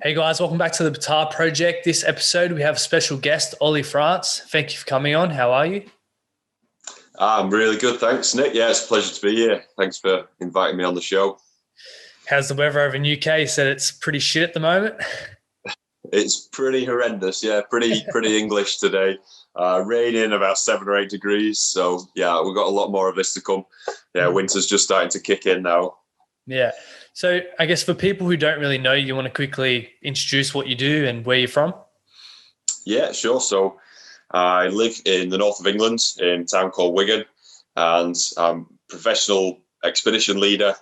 Hey guys, welcome back to the Betar Project. This episode we have special guest Oli France. Thank you for coming on. How are you? I'm really good, thanks, Nick. Yeah, it's a pleasure to be here. Thanks for inviting me on the show. How's the weather over in UK? You said it's pretty shit at the moment. It's pretty horrendous. Yeah, pretty English today. Raining about 7 or 8 degrees. So yeah, we've got a lot more of this to come. Yeah, winter's just starting to kick in now. Yeah. So I guess for people who don't really know you want to quickly introduce what you do and where you're from? Yeah, sure. So I live in the north of England in a town called Wigan, and I'm a professional expedition leader,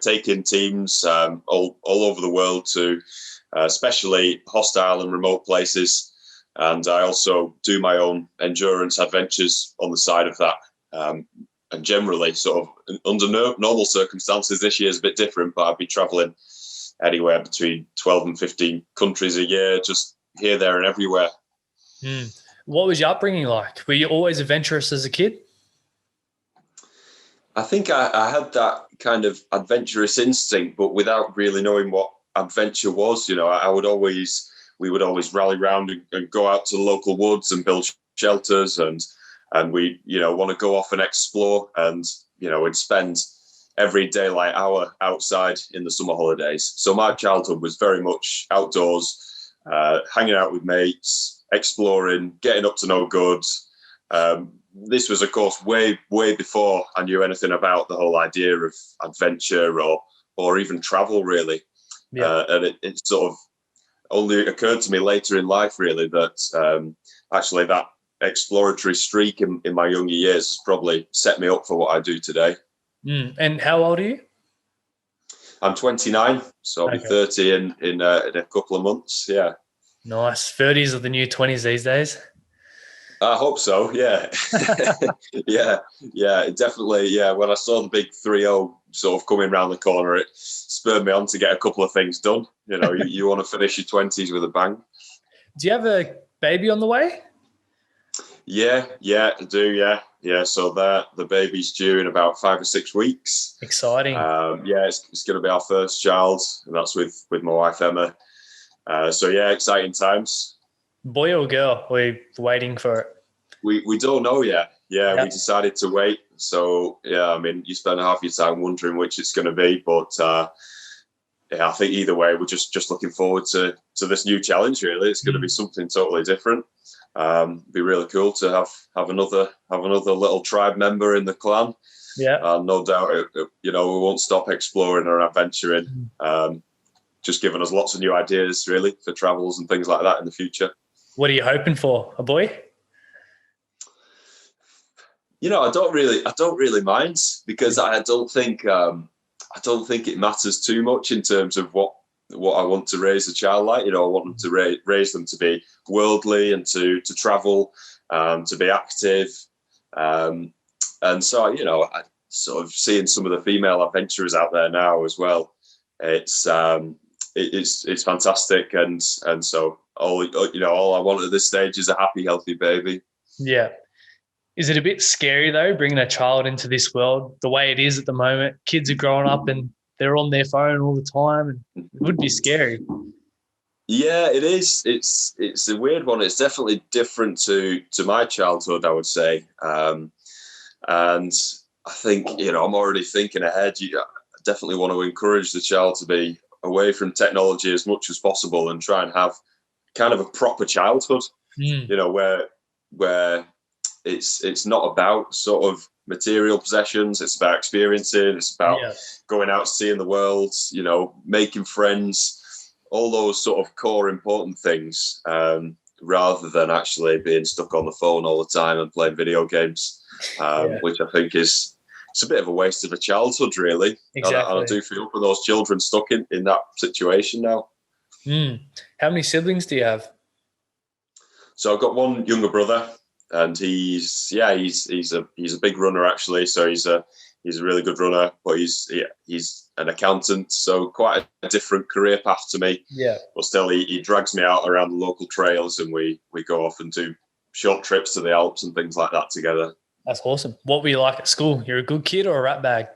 taking teams all over the world to especially hostile and remote places. And I also do my own endurance adventures on the side of that. And generally, sort of under normal circumstances, this year is a bit different, but I'd be traveling anywhere between 12 and 15 countries a year, just here, there, and everywhere. What was your upbringing like? Were you always adventurous as a kid? I think I had that kind of adventurous instinct, but without really knowing what adventure was. You know, we would always rally around and go out to the local woods and build shelters, and we, want to go off and explore, and, we'd spend every daylight hour outside in the summer holidays. So my childhood was very much outdoors, hanging out with mates, exploring, getting up to no good. This was, of course, way before I knew anything about the whole idea of adventure or even travel, really. Yeah. And it sort of only occurred to me later in life, really, that actually that exploratory streak in my younger years has probably set me up for what I do today. And how old are you? I'm 29, so I'll be 30 in a couple of months. Yeah. Nice. 30s are the new 20s these days. I hope so. Yeah. yeah. Definitely. Yeah. When I saw the big 3-0 sort of coming around the corner, it spurred me on to get a couple of things done. You want to finish your 20s with a bang. Do you have a baby on the way? Yeah, I do. Yeah. So the baby's due in about 5 or 6 weeks. Exciting. It's going to be our first child, and that's with my wife Emma. So yeah, exciting times. Boy or girl? We're waiting for it. We don't know yet. Yeah, we decided to wait. So yeah, I mean, you spend half your time wondering which it's going to be, but I think either way, we're just looking forward to this new challenge. Really, it's going to be something totally different. Be really cool to have another little tribe member in the clan. Yeah, no doubt. We won't stop exploring and adventuring. Just giving us lots of new ideas, really, for travels and things like that in the future. What are you hoping for? A boy? I don't really mind, because I don't think it matters too much in terms of what I want to raise a child like. I want them to raise them to be worldly and to travel, to be active, and so I sort of seeing some of the female adventurers out there now as well. It's fantastic, and so all I want at this stage is a happy, healthy baby. Yeah. Is it a bit scary though, bringing a child into this world the way it is at the moment? Kids are growing up and they're on their phone all the time, and it would be scary. Yeah, it is. It's a weird one. It's definitely different to my childhood, I would say. And I think, I'm already thinking ahead. I definitely want to encourage the child to be away from technology as much as possible and try and have kind of a proper childhood, where it's not about sort of material possessions. It's about experiencing. It's about going out, seeing the world, making friends, all those sort of core important things, rather than actually being stuck on the phone all the time and playing video games, which I think it's a bit of a waste of a childhood, really. Exactly. And I do feel for those children stuck in that situation now. How many siblings do you have? So I've got one younger brother, and he's a big runner, actually. So he's a really good runner, but he's an accountant, so quite a different career path to me. Yeah. But still, he drags me out around the local trails, and we go off and do short trips to the Alps and things like that together. That's awesome. What were you like at school? You're a good kid or a rat bag?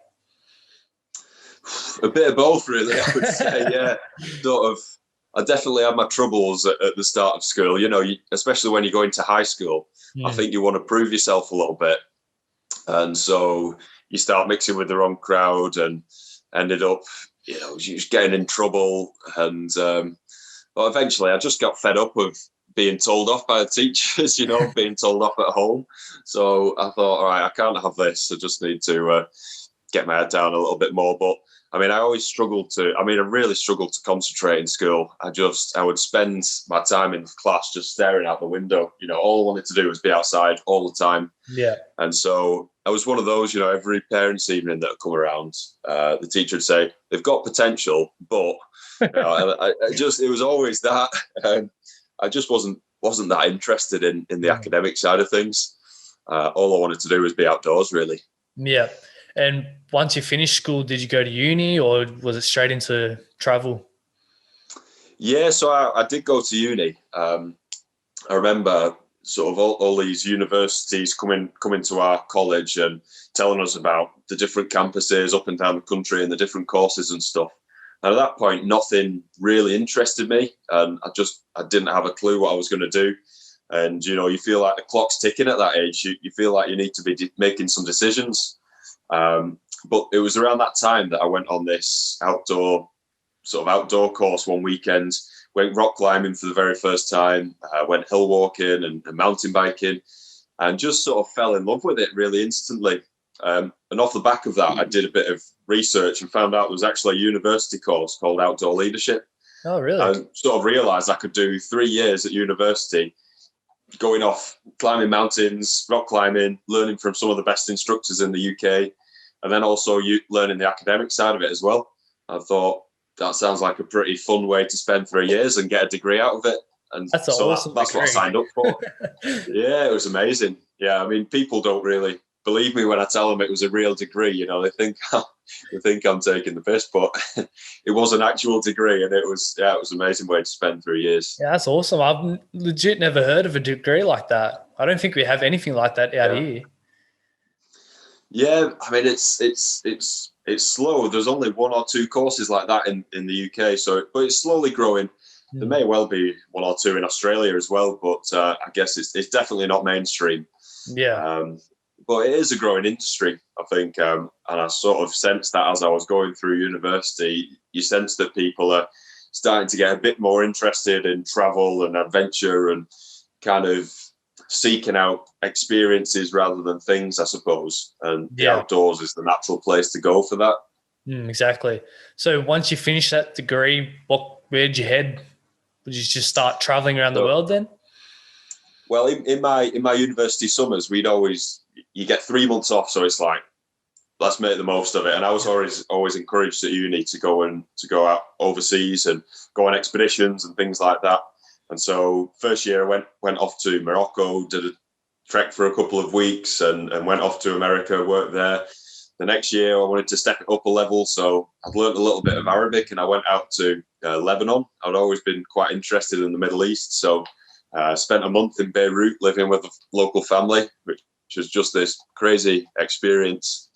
A bit of both, really, I would say. Yeah, sort of. I definitely had my troubles at the start of school. Especially when you go into high school, I think you want to prove yourself a little bit. And so you start mixing with the wrong crowd and ended up, just getting in trouble. And but eventually I just got fed up of being told off by the teachers, being told off at home. So I thought, all right, I can't have this. I just need to get my head down a little bit more. But I really struggled to concentrate in school. I would spend my time in class just staring out the window. All I wanted to do was be outside all the time. Yeah. And so I was one of those, every parents' evening that would come around, the teacher would say, they've got potential, but it was always that. I just wasn't that interested in the academic side of things. All I wanted to do was be outdoors, really. Yeah. And once you finished school, did you go to uni or was it straight into travel? Yeah, so I did go to uni. I remember sort of all these universities coming to our college and telling us about the different campuses up and down the country and the different courses and stuff. And at that point, nothing really interested me. And I didn't have a clue what I was going to do. And, you feel like the clock's ticking at that age. You feel like you need to be making some decisions. But it was around that time that I went on this outdoor course one weekend, went rock climbing for the very first time, went hill walking and mountain biking, and just sort of fell in love with it really instantly. And off the back of that, I did a bit of research and found out there was actually a university course called Outdoor Leadership. Oh, really? And sort of realised I could do 3 years at university, going off climbing mountains, rock climbing, learning from some of the best instructors in the UK, and then also learning the academic side of it as well. I thought that sounds like a pretty fun way to spend 3 years and get a degree out of it. And that's so awesome. That's what I signed up for. Yeah, it was amazing. Yeah, people don't really believe me when I tell them it was a real degree. They think I'm taking the piss, but it was an actual degree, and it was an amazing way to spend 3 years. Yeah, that's awesome. I've legit never heard of a degree like that. I don't think we have anything like that out here. Yeah, it's slow. There's only 1 or 2 courses like that in the UK, but it's slowly growing. There may well be 1 or 2 in Australia as well, but I guess it's definitely not mainstream. Yeah. But it is a growing industry, I think, and I sort of sensed that as I was going through university. You sense that people are starting to get a bit more interested in travel and adventure and kind of seeking out experiences rather than things, I suppose. And the outdoors is the natural place to go for that. Exactly. So once you finish that degree, where'd you head? Would you just start traveling around the world then? Well, in my university summers, you get 3 months off, so it's like, let's make the most of it. And I was always encouraged at uni to go out overseas and go on expeditions and things like that. And so first year I went off to Morocco, did a trek for a couple of weeks, and went off to America, worked there. The next year I wanted to step it up a level, so I'd learned a little bit of Arabic, and I went out to Lebanon. I'd always been quite interested in the Middle East, so I spent a month in Beirut living with a local family, which was just this crazy experience.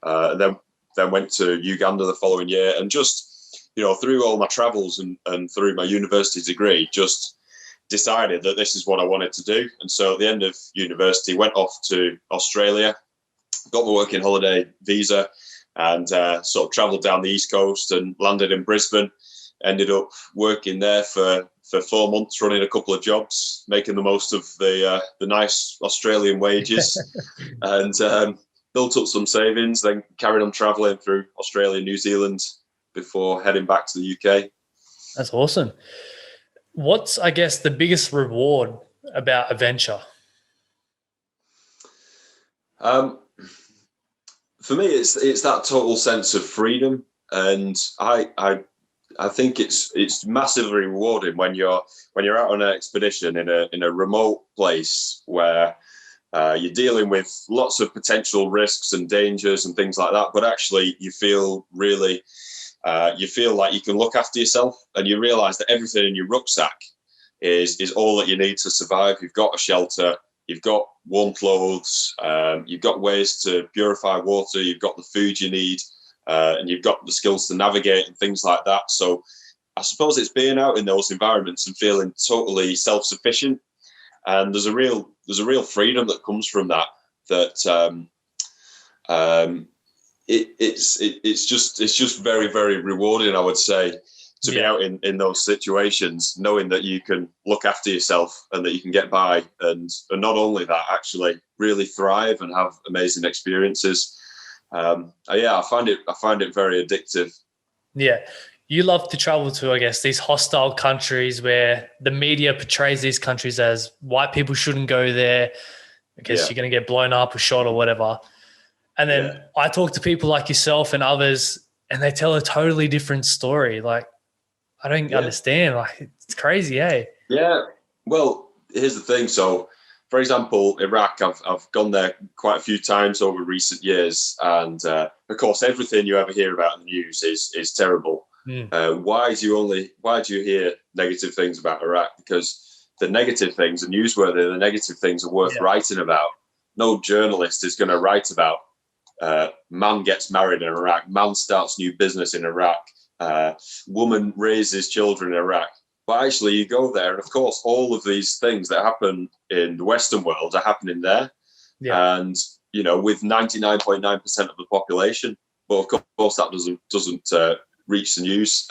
And then went to Uganda the following year, and just through all my travels and through my university degree, just decided that this is what I wanted to do. And so at the end of university, went off to Australia, got my working holiday visa, and sort of travelled down the East Coast and landed in Brisbane. Ended up working there for 4 months, running a couple of jobs, making the most of the nice Australian wages, and built up some savings. Then carried on travelling through Australia, New Zealand before heading back to the UK. That's awesome. What's, I guess, the biggest reward about adventure? For me, it's that total sense of freedom, and I think it's massively rewarding when you're out on an expedition in a remote place where you're dealing with lots of potential risks and dangers and things like that, but actually you feel like you can look after yourself, and you realize that everything in your rucksack is all that you need to survive. You've got a shelter, you've got warm clothes, you've got ways to purify water, you've got the food you need, and you've got the skills to navigate and things like that. So I suppose it's being out in those environments and feeling totally self-sufficient. And there's a real freedom that comes from that. It's just very, very rewarding, I would say, to be out in those situations, knowing that you can look after yourself and that you can get by, and not only that, actually really thrive and have amazing experiences. I find it very addictive. Yeah. You love to travel to, I guess, these hostile countries where the media portrays these countries as white people shouldn't go there because you're going to get blown up or shot or whatever. And then I talk to people like yourself and others, and they tell a totally different story. Like, I don't understand. Like, it's crazy, eh? Yeah. Well, here's the thing. So, for example, Iraq, I've gone there quite a few times over recent years, and of course, everything you ever hear about in the news is terrible. Why do you hear negative things about Iraq? Because the negative things are newsworthy. The negative things are worth writing about. No journalist is going to write about man gets married in Iraq, man starts new business in Iraq, woman raises children in Iraq. But actually, you go there, and of course, all of these things that happen in the Western world are happening there, and with 99.9% of the population. But of course, that doesn't reach the news.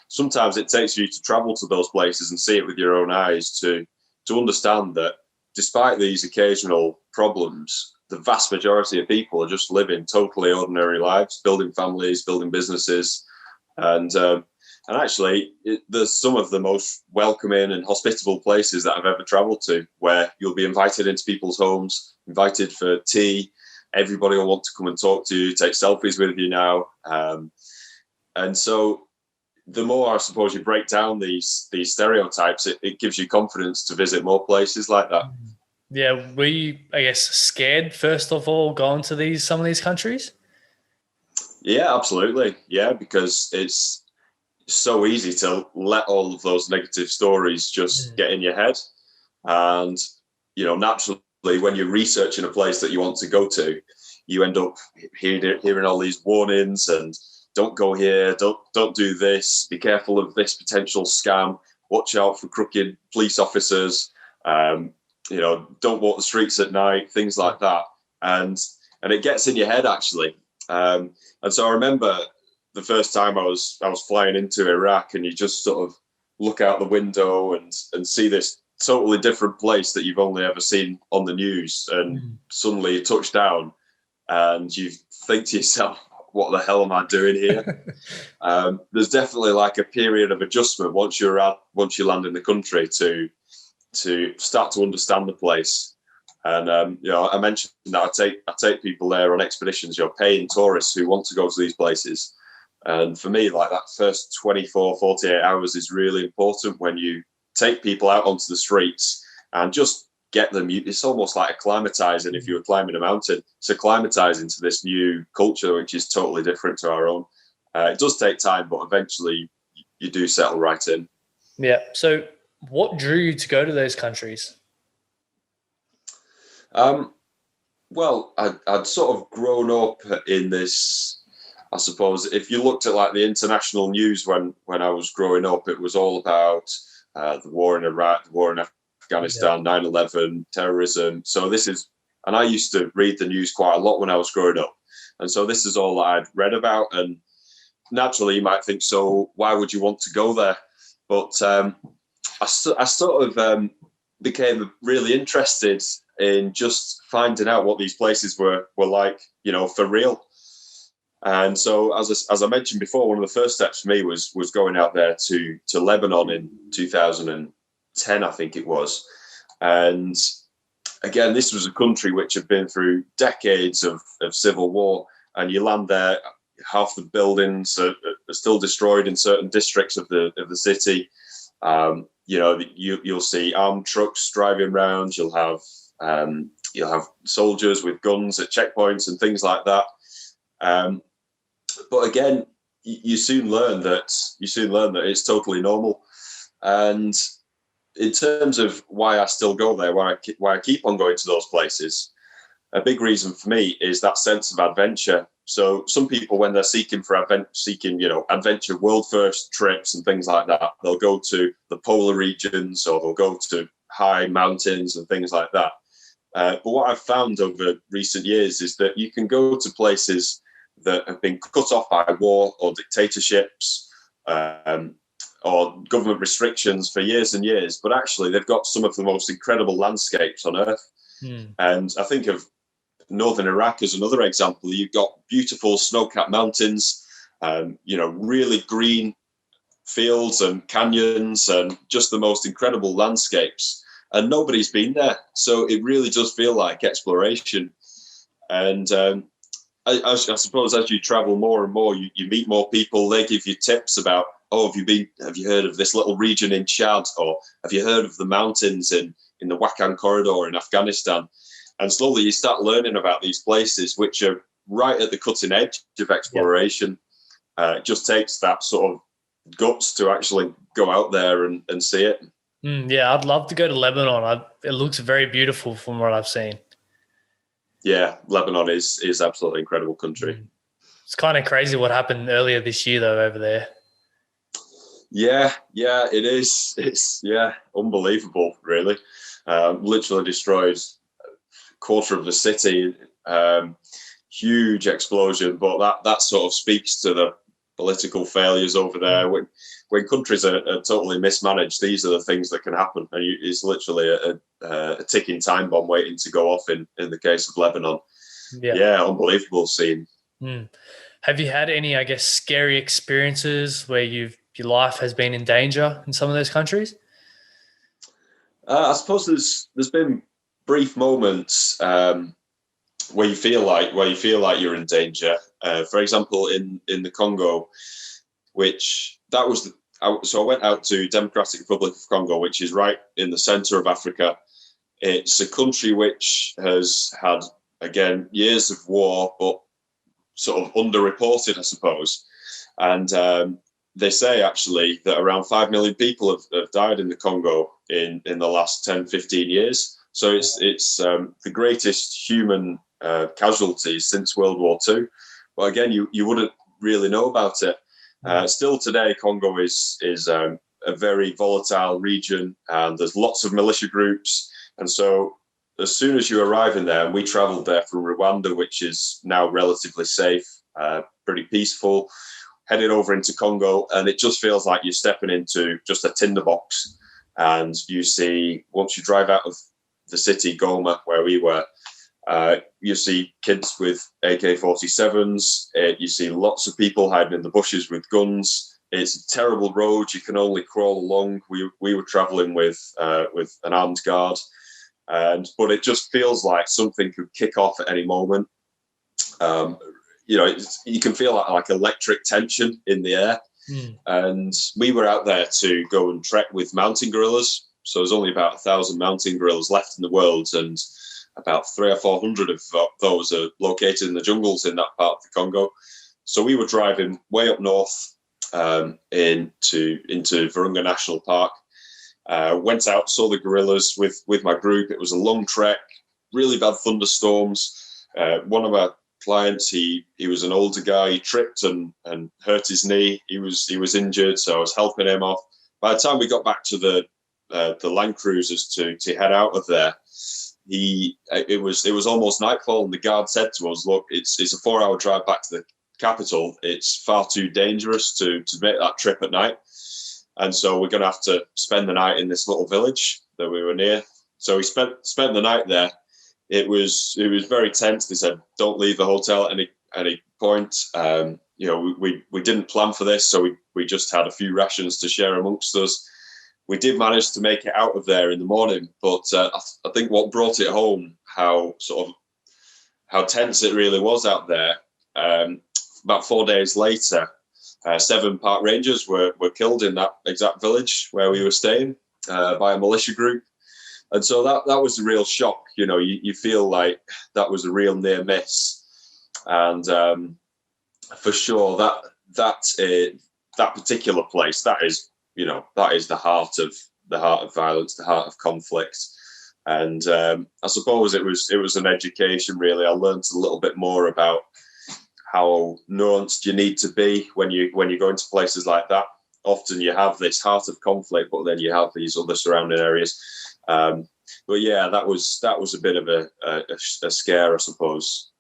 Sometimes it takes you to travel to those places and see it with your own eyes to understand that despite these occasional problems, the vast majority of people are just living totally ordinary lives, building families, building businesses. And actually, there's some of the most welcoming and hospitable places that I've ever traveled to, where you'll be invited into people's homes, invited for tea. Everybody will want to come and talk to you, take selfies with you now. And so the more, I suppose, you break down these stereotypes, it gives you confidence to visit more places like that. Yeah. Were you, I guess, scared, first of all, going to some of these countries? Yeah, absolutely. Yeah, because it's so easy to let all of those negative stories just get in your head. And, naturally, when you're researching a place that you want to go to, you end up hearing all these warnings and don't go here, don't do this, be careful of this potential scam, watch out for crooked police officers, don't walk the streets at night, things like that. And it gets in your head, actually. And so I remember the first time I was flying into Iraq, and you just sort of look out the window and see this totally different place that you've only ever seen on the news, and suddenly you touch down and you think to yourself, what the hell am I doing here? There's definitely like a period of adjustment once you land in the country to start to understand the place. And I mentioned that I take people there on expeditions, paying tourists who want to go to these places. And for me, like that first 24, 48 hours is really important, when you take people out onto the streets and just get them. It's almost like acclimatizing. If you were climbing a mountain, it's acclimatizing to this new culture, which is totally different to our own. It does take time, but eventually you do settle right in. Yeah. So what drew you to go to those countries? Well, I'd sort of grown up in this, I suppose. If you looked at like the international news when I was growing up, it was all about the war in Iraq, the war in Afghanistan, 9/11, terrorism. So and I used to read the news quite a lot when I was growing up. And so this is all that I'd read about. And naturally you might think, so why would you want to go there? But I sort of became really interested in just finding out what these places were like, for real. And so, as I mentioned before, one of the first steps for me was going out there to Lebanon in 2010, I think it was. And again, this was a country which had been through decades of civil war, and you land there, half the buildings are still destroyed in certain districts of the city. You'll see armed trucks driving around. You'll have soldiers with guns at checkpoints and things like that. But again, you soon learn that it's totally normal. And in terms of why I still go there, why I keep on going to those places, a big reason for me is that sense of adventure So some people, when they're seeking adventure, world first trips and things like that, they'll go to the polar regions or they'll go to high mountains and things like that. But what I've found over recent years is that you can go to places that have been cut off by war or dictatorships or government restrictions for years and years, but actually they've got some of the most incredible landscapes on Earth. And I think of northern Iraq as another example. You've got beautiful snow-capped mountains, really green fields and canyons and just the most incredible landscapes. And nobody's been there. So it really does feel like exploration. And I suppose as you travel more and more, you meet more people. They give you tips about, have you heard of this little region in Chad? Or have you heard of the mountains in the Wakhan corridor in Afghanistan? And slowly you start learning about these places, which are right at the cutting edge of exploration. It just takes that sort of guts to actually go out there and see it. I'd love to go to Lebanon. It looks very beautiful from what I've seen. Yeah, Lebanon is absolutely incredible country. It's kind of crazy what happened earlier this year, though, over there. Yeah, it is. It's unbelievable, really. Literally destroyed a quarter of the city. Huge explosion, but that sort of speaks to the political failures over there. When countries are totally mismanaged, these are the things that can happen. And it's literally a ticking time bomb waiting to go off in the case of Lebanon. Yeah, unbelievable scene. Have you had any, I guess, scary experiences where your life has been in danger in some of those countries? I suppose there's been brief moments where you feel like you're in danger. For example, in the Congo, so I went out to Democratic Republic of Congo, which is right in the center of Africa. It's a country which has had, again, years of war, but sort of underreported, I suppose. And they say actually that around 5 million people have died in the Congo in the last 10, 15 years. So it's the greatest human casualties since World War II. But again, you wouldn't really know about it. Still today, Congo is a very volatile region, and there's lots of militia groups. And so as soon as you arrive in there, and we traveled there from Rwanda, which is now relatively safe, pretty peaceful, headed over into Congo, and it just feels like you're stepping into just a tinderbox. And you see, once you drive out of the city, Goma, where we were, you see kids with AK-47s. You see lots of people hiding in the bushes with guns. It's a terrible road. You can only crawl along. We were traveling with an armed guard, but it just feels like something could kick off at any moment. You can feel like electric tension in the air. And we were out there to go and trek with mountain gorillas. So there's only about 1,000 mountain gorillas left in the world, and about 300 or 400 of those are located in the jungles in that part of the Congo. So we were driving way up north into Virunga National Park. Went out, saw the gorillas with my group. It was a long trek, really bad thunderstorms. One of our clients, he was an older guy. He tripped and hurt his knee. He was injured, so I was helping him off. By the time we got back to the Land Cruisers to head out of there, it was almost nightfall, and the guard said to us, "Look, it's a 4-hour drive back to the capital. It's far too dangerous to make that trip at night, and so we're going to have to spend the night in this little village that we were near." So we spent the night there. It was very tense. They said, "Don't leave the hotel at any point." We didn't plan for this, so we just had a few rations to share amongst us. We did manage to make it out of there in the morning, but I think what brought it home, how tense it really was out there. About 4 days later, 7 park rangers were killed in that exact village where we were staying by a militia group. And so that was a real shock. You feel like that was a real near miss. And for sure, that particular place, that is the heart of violence, the heart of conflict. And I suppose it was an education, really. I learned a little bit more about how nuanced you need to be when you go into places like that. Often you have this heart of conflict, but then you have these other surrounding areas. But yeah, that was a bit of a scare, I suppose.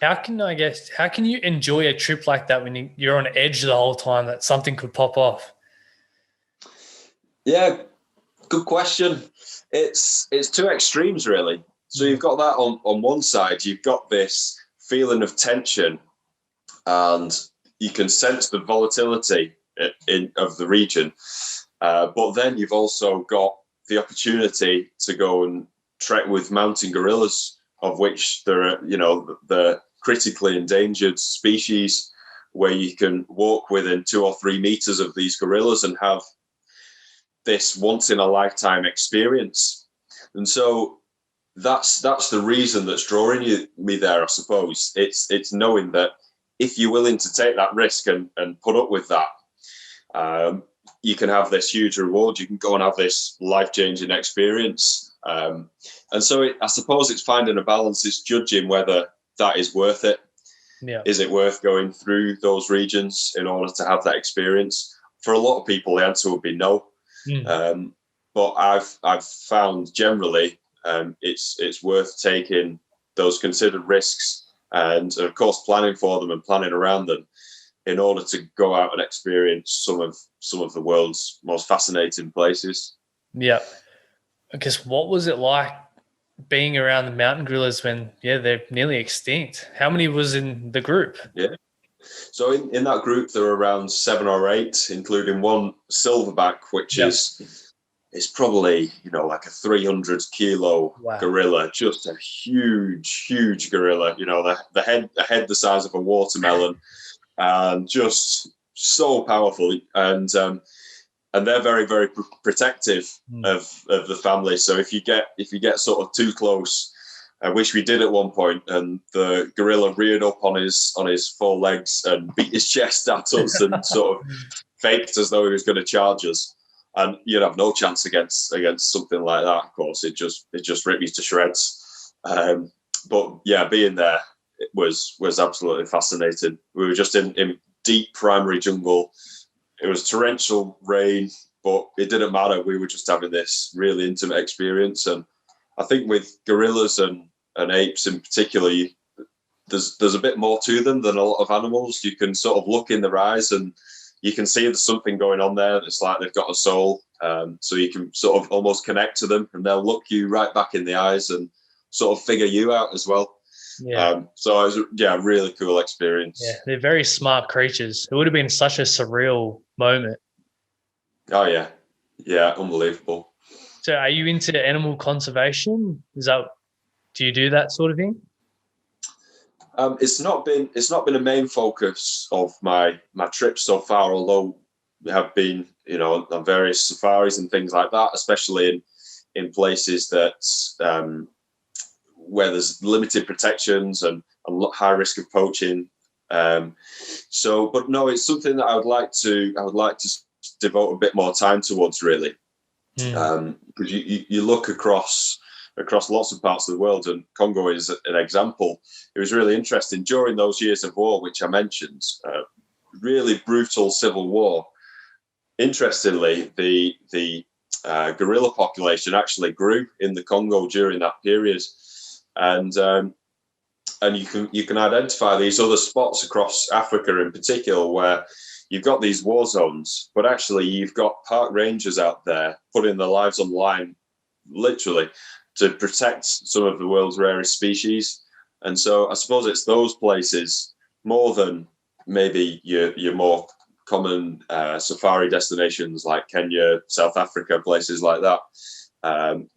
How can you enjoy a trip like that when you're on edge the whole time that something could pop off? Yeah, good question. It's two extremes, really. So you've got that on one side, you've got this feeling of tension, and you can sense the volatility of the region. But then you've also got the opportunity to go and trek with mountain gorillas, of which there are, the critically endangered species, where you can walk within 2 or 3 meters of these gorillas and have this once in a lifetime experience. And so that's the reason that's drawing me there, I suppose. It's knowing that if you're willing to take that risk and put up with that, you can have this huge reward. You can go and have this life-changing experience. And so I suppose it's finding a balance. It's judging whether that is worth it. Yeah. Is it worth going through those regions in order to have that experience? For a lot of people, the answer would be no. But I've found generally it's worth taking those considered risks, and of course planning for them and planning around them, in order to go out and experience some of the world's most fascinating places. Yeah. I guess, what was it like being around the mountain gorillas when they're nearly extinct? How many was in the group? Yeah. So in that group, there were around 7 or 8, including one silverback, which is probably, like a 300 kilo gorilla, just a huge gorilla, the head the size of a watermelon, and just so powerful. And they're very, very protective of the family. So if you get sort of too close, which we did at one point, and the gorilla reared up on his 4 legs and beat his chest at us and sort of faked as though he was going to charge us, and you'd have no chance against something like that. Of course, it just ripped you to shreds. But yeah, being there, it was absolutely fascinating. We were just in deep primary jungle. It was torrential rain, but it didn't matter. We were just having this really intimate experience. And I think with gorillas and apes in particular, there's a bit more to them than a lot of animals. You can sort of look in their eyes and you can see there's something going on there. It's like they've got a soul. So you can sort of almost connect to them, and they'll look you right back in the eyes and sort of figure you out as well. Yeah. So it was a really cool experience. Yeah, they're very smart creatures. It would have been such a surreal moment. Oh yeah. Yeah, unbelievable. So are you into animal conservation? Do you do that sort of thing? It's not been a main focus of my trips so far, although we have been, on various safaris and things like that, especially in places that where there's limited protections and high risk of poaching. But no, it's something that I would like to devote a bit more time towards, really. Because you look across lots of parts of the world, and Congo is an example. It was really interesting during those years of war, which I mentioned, really brutal civil war. Interestingly, the gorilla population actually grew in the Congo during that period, and you can identify these other spots across Africa in particular where you've got these war zones, but actually you've got park rangers out there putting their lives on the line, literally, to protect some of the world's rarest species. And so I suppose it's those places, more than maybe your more common safari destinations like Kenya, South Africa, places like that,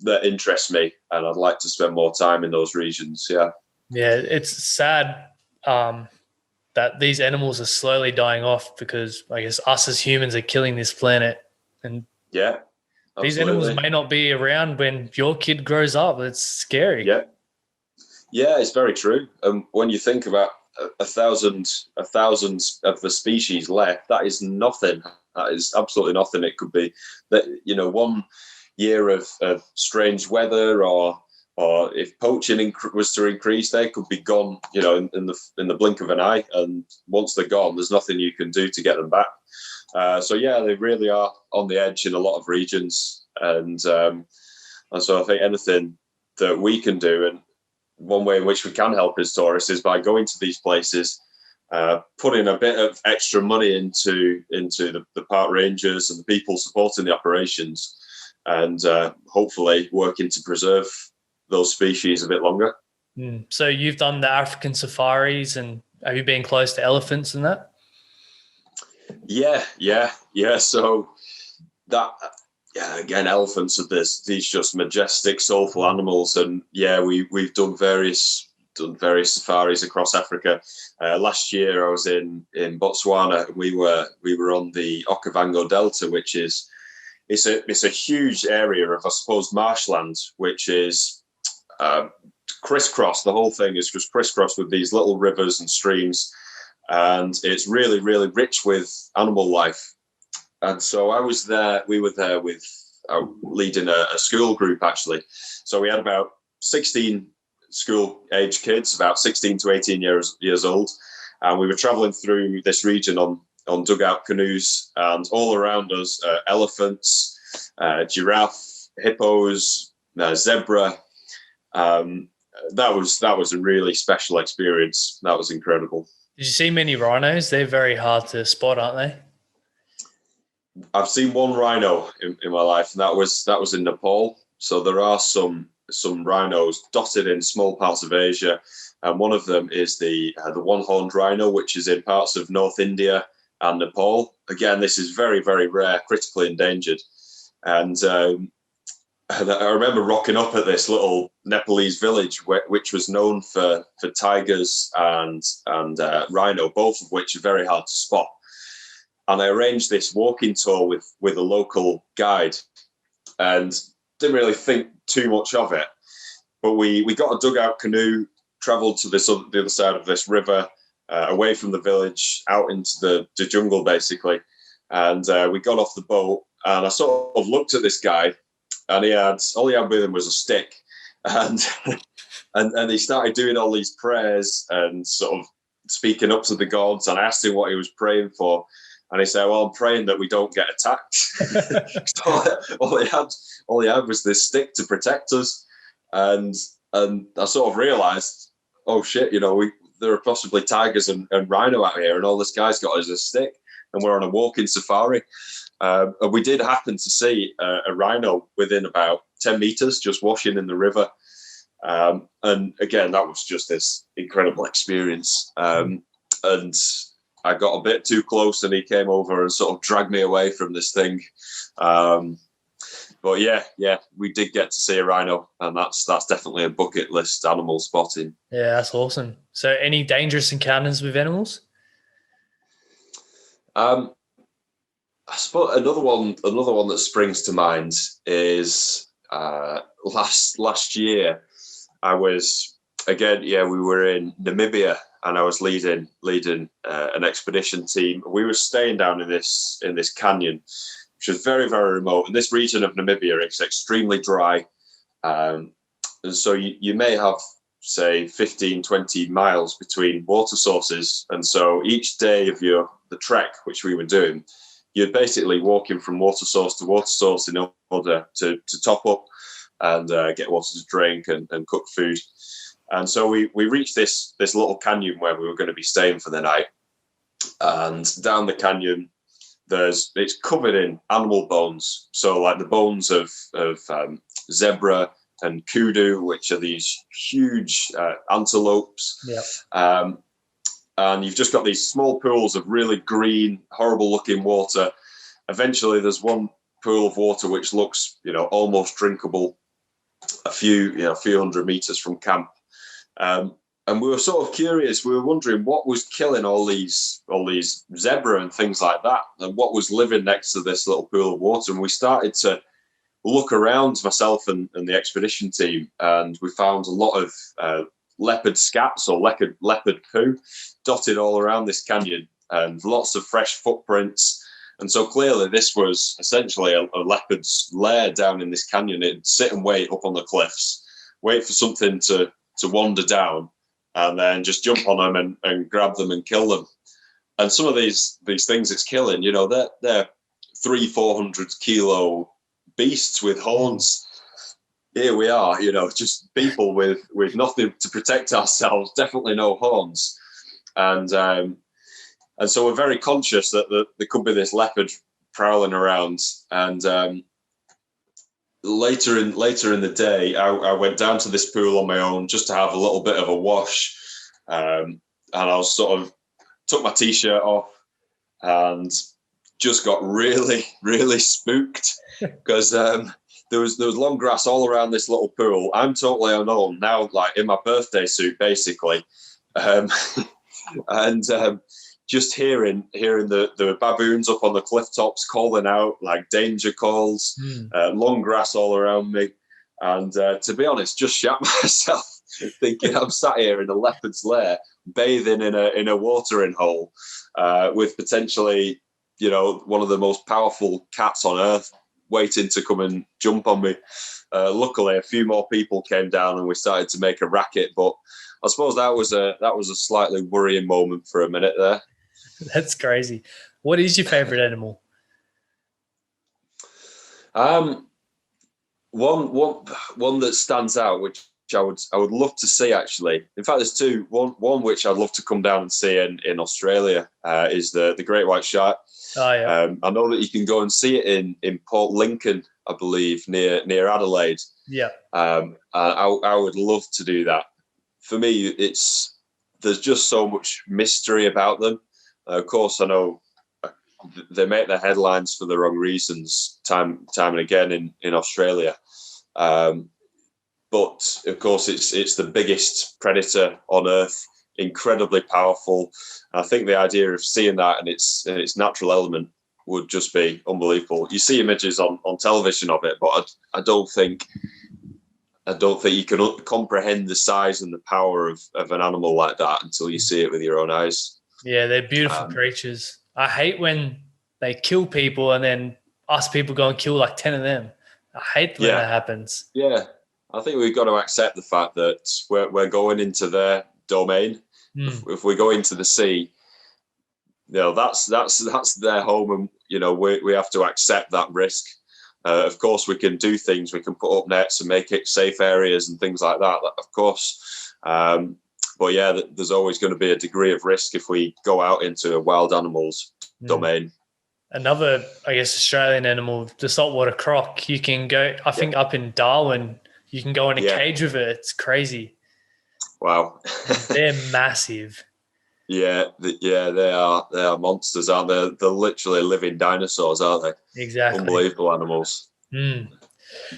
that interest me, and I'd like to spend more time in those regions. Yeah. Yeah, it's sad that these animals are slowly dying off, because I guess us as humans are killing this planet. And yeah, these absolutely. animals may not be around when your kid grows up. It's scary. Yeah, it's very true. When you think about a thousand of the species left, that is nothing. That is absolutely nothing. It could be that 1 year of strange weather, or or if poaching was to increase, they could be gone, you know, in the blink of an eye. And once they're gone, there's nothing you can do to get them back. So yeah, they really are on the edge in a lot of regions, and so I think anything that we can do, and one way in which we can help as tourists, is by going to these places, putting a bit of extra money into the park rangers and the people supporting the operations, and hopefully working to preserve those species a bit longer. So you've done the African safaris, and have you been close to elephants and that? Yeah. So that, again, elephants are these just majestic, soulful animals, and we've done various safaris across Africa. Last year I was in Botswana. We were on the Okavango Delta, which is it's a huge area of, I suppose, marshland, which is crisscrossed. The whole thing is just crisscrossed with these little rivers and streams, and it's really, really rich with animal life. And so we were there with leading a school group, actually. So we had about 16 school-age kids, about 16 to 18 years old, and we were traveling through this region on dugout canoes, and all around us, elephants, giraffe, hippos, zebra. That was a really special experience. That was incredible. Did you see many rhinos? They're very hard to spot, aren't they? I've seen one rhino in my life, and that was in Nepal. So there are some rhinos dotted in small parts of Asia, and one of them is the one-horned rhino, which is in parts of North India and Nepal. Again, this is very, very rare, critically endangered. And I remember rocking up at this little Nepalese village, which was known for tigers and rhino, both of which are very hard to spot. And I arranged this walking tour with a local guide, and didn't really think too much of it. But we got a dugout canoe, travelled to the other side of this river, away from the village, out into the jungle, basically. And we got off the boat, and I sort of looked at this guy, and all he had with him was a stick, and and he started doing all these prayers and sort of speaking up to the gods. And I asked him what he was praying for, and he said, "Well, I'm praying that we don't get attacked." So all he had was this stick to protect us, and I sort of realised, oh shit, there are possibly tigers and rhino out here, and all this guy's got is a stick, and we're on a walking safari. And we did happen to see a rhino within about 10 meters, just washing in the river. And again, that was just this incredible experience. And I got a bit too close, and he came over and sort of dragged me away from this thing. But yeah, we did get to see a rhino, and that's definitely a bucket list animal spotting. Yeah, that's awesome. So any dangerous encounters with animals? I suppose another one that springs to mind is last year. I was we were in Namibia, and I was leading an expedition team. We were staying down in this canyon, which is very, very remote. In this region of Namibia, it's extremely dry, and so you may have, say, 15, 20 miles between water sources. And so each day of the trek, which we were doing, you're basically walking from water source to water source in order to top up and get water to drink and cook food. And so we reached this little canyon where we were going to be staying for the night. And down the canyon, it's covered in animal bones. So like the bones of zebra and kudu, which are these huge antelopes. Yeah. And you've just got these small pools of really green, horrible-looking water. Eventually, there's one pool of water which looks, almost drinkable, a few hundred meters from camp. And we were sort of curious. We were wondering what was killing all these zebra and things like that, and what was living next to this little pool of water. And we started to look around, myself and the expedition team, and we found a lot of leopard scats or leopard poo dotted all around this canyon, and lots of fresh footprints. And so clearly this was essentially a leopard's lair down in this canyon. It'd sit and wait up on the cliffs, wait for something to wander down, and then just jump on them and grab them and kill them. And some of these things it's killing, they're 300-400 kilo beasts with horns. Here we are, just people with nothing to protect ourselves, definitely no horns. And so we're very conscious that there could be this leopard prowling around. And later in the day, I went down to this pool on my own just to have a little bit of a wash. And I was took my t-shirt off and just got really, really spooked because there was long grass all around this little pool. I'm totally alone now, like in my birthday suit, basically. And just hearing the baboons up on the cliff tops calling out like danger calls, long grass all around me. And to be honest, just shat myself thinking I'm sat here in a leopard's lair, bathing in a watering hole with potentially, one of the most powerful cats on earth waiting to come and jump on me. Luckily, a few more people came down and we started to make a racket. But I suppose that was a slightly worrying moment for a minute there. That's crazy. What is your favorite animal? One that stands out, which I would love to see actually. In fact, there's two. One which I'd love to come down and see in Australia is the great white shark. Oh yeah. I know that you can go and see it in Port Lincoln, I believe, near Adelaide. Yeah. I would love to do that. For me, there's just so much mystery about them. Of course, I know they make their headlines for the wrong reasons time and again in Australia. But of course, it's the biggest predator on Earth, incredibly powerful. And I think the idea of seeing that in its natural element would just be unbelievable. You see images on television of it, but I don't think you can comprehend the size and the power of an animal like that until you see it with your own eyes. Yeah, they're beautiful creatures. I hate when they kill people and then us people go and kill like 10 of them. I hate when that happens. Yeah, I think we've got to accept the fact that we're going into their domain. If we go into the sea, that's their home, and we have to accept that risk. Of course, we can do things. We can put up nets and make it safe areas and things like that. Of course, but yeah, there's always going to be a degree of risk if we go out into a wild animal's domain. Another, I guess, Australian animal, the saltwater croc. You can go, I think, up in Darwin. You can go in a cage with it. It's crazy. Wow. They're massive. Yeah, they are monsters, aren't they? They're literally living dinosaurs, aren't they? Exactly. Unbelievable animals.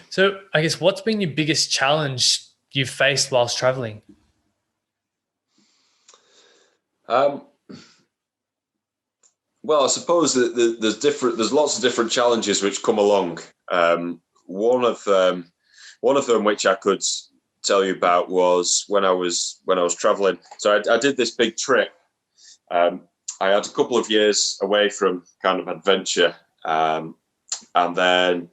So I guess what's been your biggest challenge you've faced whilst traveling? Well, I suppose that there's lots of different challenges which come along. One of them which I could tell you about was when I was traveling. So I did this big trip. I had a couple of years away from kind of adventure, and then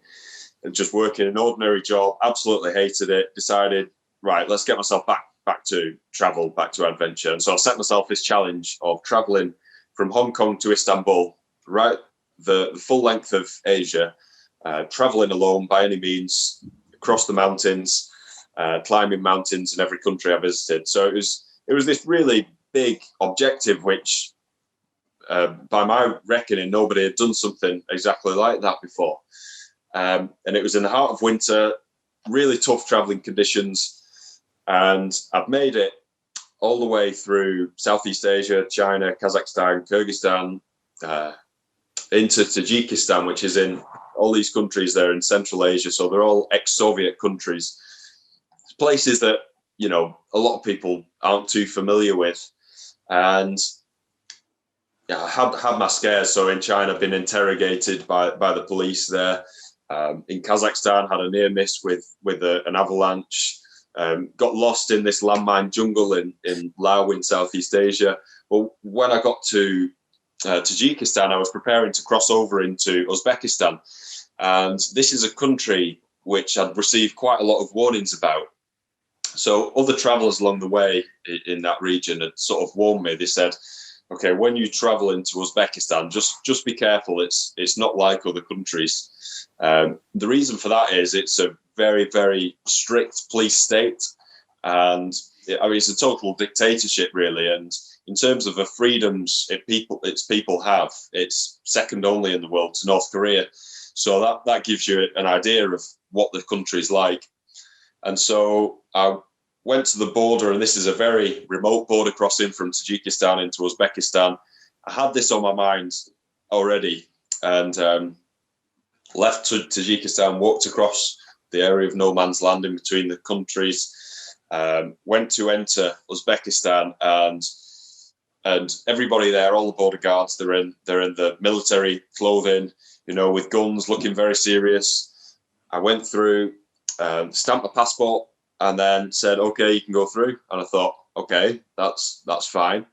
just working an ordinary job. Absolutely hated it. Decided, right, let's get myself back to travel, back to adventure. And so I set myself this challenge of traveling from Hong Kong to Istanbul, right, the full length of Asia, traveling alone by any means, across the mountains, climbing mountains in every country I visited. So it was this really big objective, which by my reckoning, nobody had done something exactly like that before. And it was in the heart of winter, really tough traveling conditions. And I've made it all the way through Southeast Asia, China, Kazakhstan, Kyrgyzstan, into Tajikistan, which is in all these countries there in Central Asia. So they're all ex-Soviet countries. It's places that, a lot of people aren't too familiar with. And I had my scares. So in China, been interrogated by the police there. In Kazakhstan, had a near miss with an avalanche. Got lost in this landmine jungle in Laos in Southeast Asia. But when I got to Tajikistan, I was preparing to cross over into Uzbekistan. And this is a country which I'd received quite a lot of warnings about. So other travellers along the way in that region had sort of warned me. They said, okay, when you travel into Uzbekistan, just be careful. It's not like other countries. The reason for that is it's a very, very strict police state. And it's a total dictatorship, really. And in terms of the freedoms its people have, it's second only in the world to North Korea. So that gives you an idea of what the country's like. And so I went to the border, and this is a very remote border crossing from Tajikistan into Uzbekistan. I had this on my mind already, and left to Tajikistan, walked across the area of no man's land in between the countries, went to enter Uzbekistan, and everybody there, all the border guards, they're in the military clothing, with guns, looking very serious. I went through, stamped my passport, and then said, okay, you can go through. And I thought, okay, that's fine.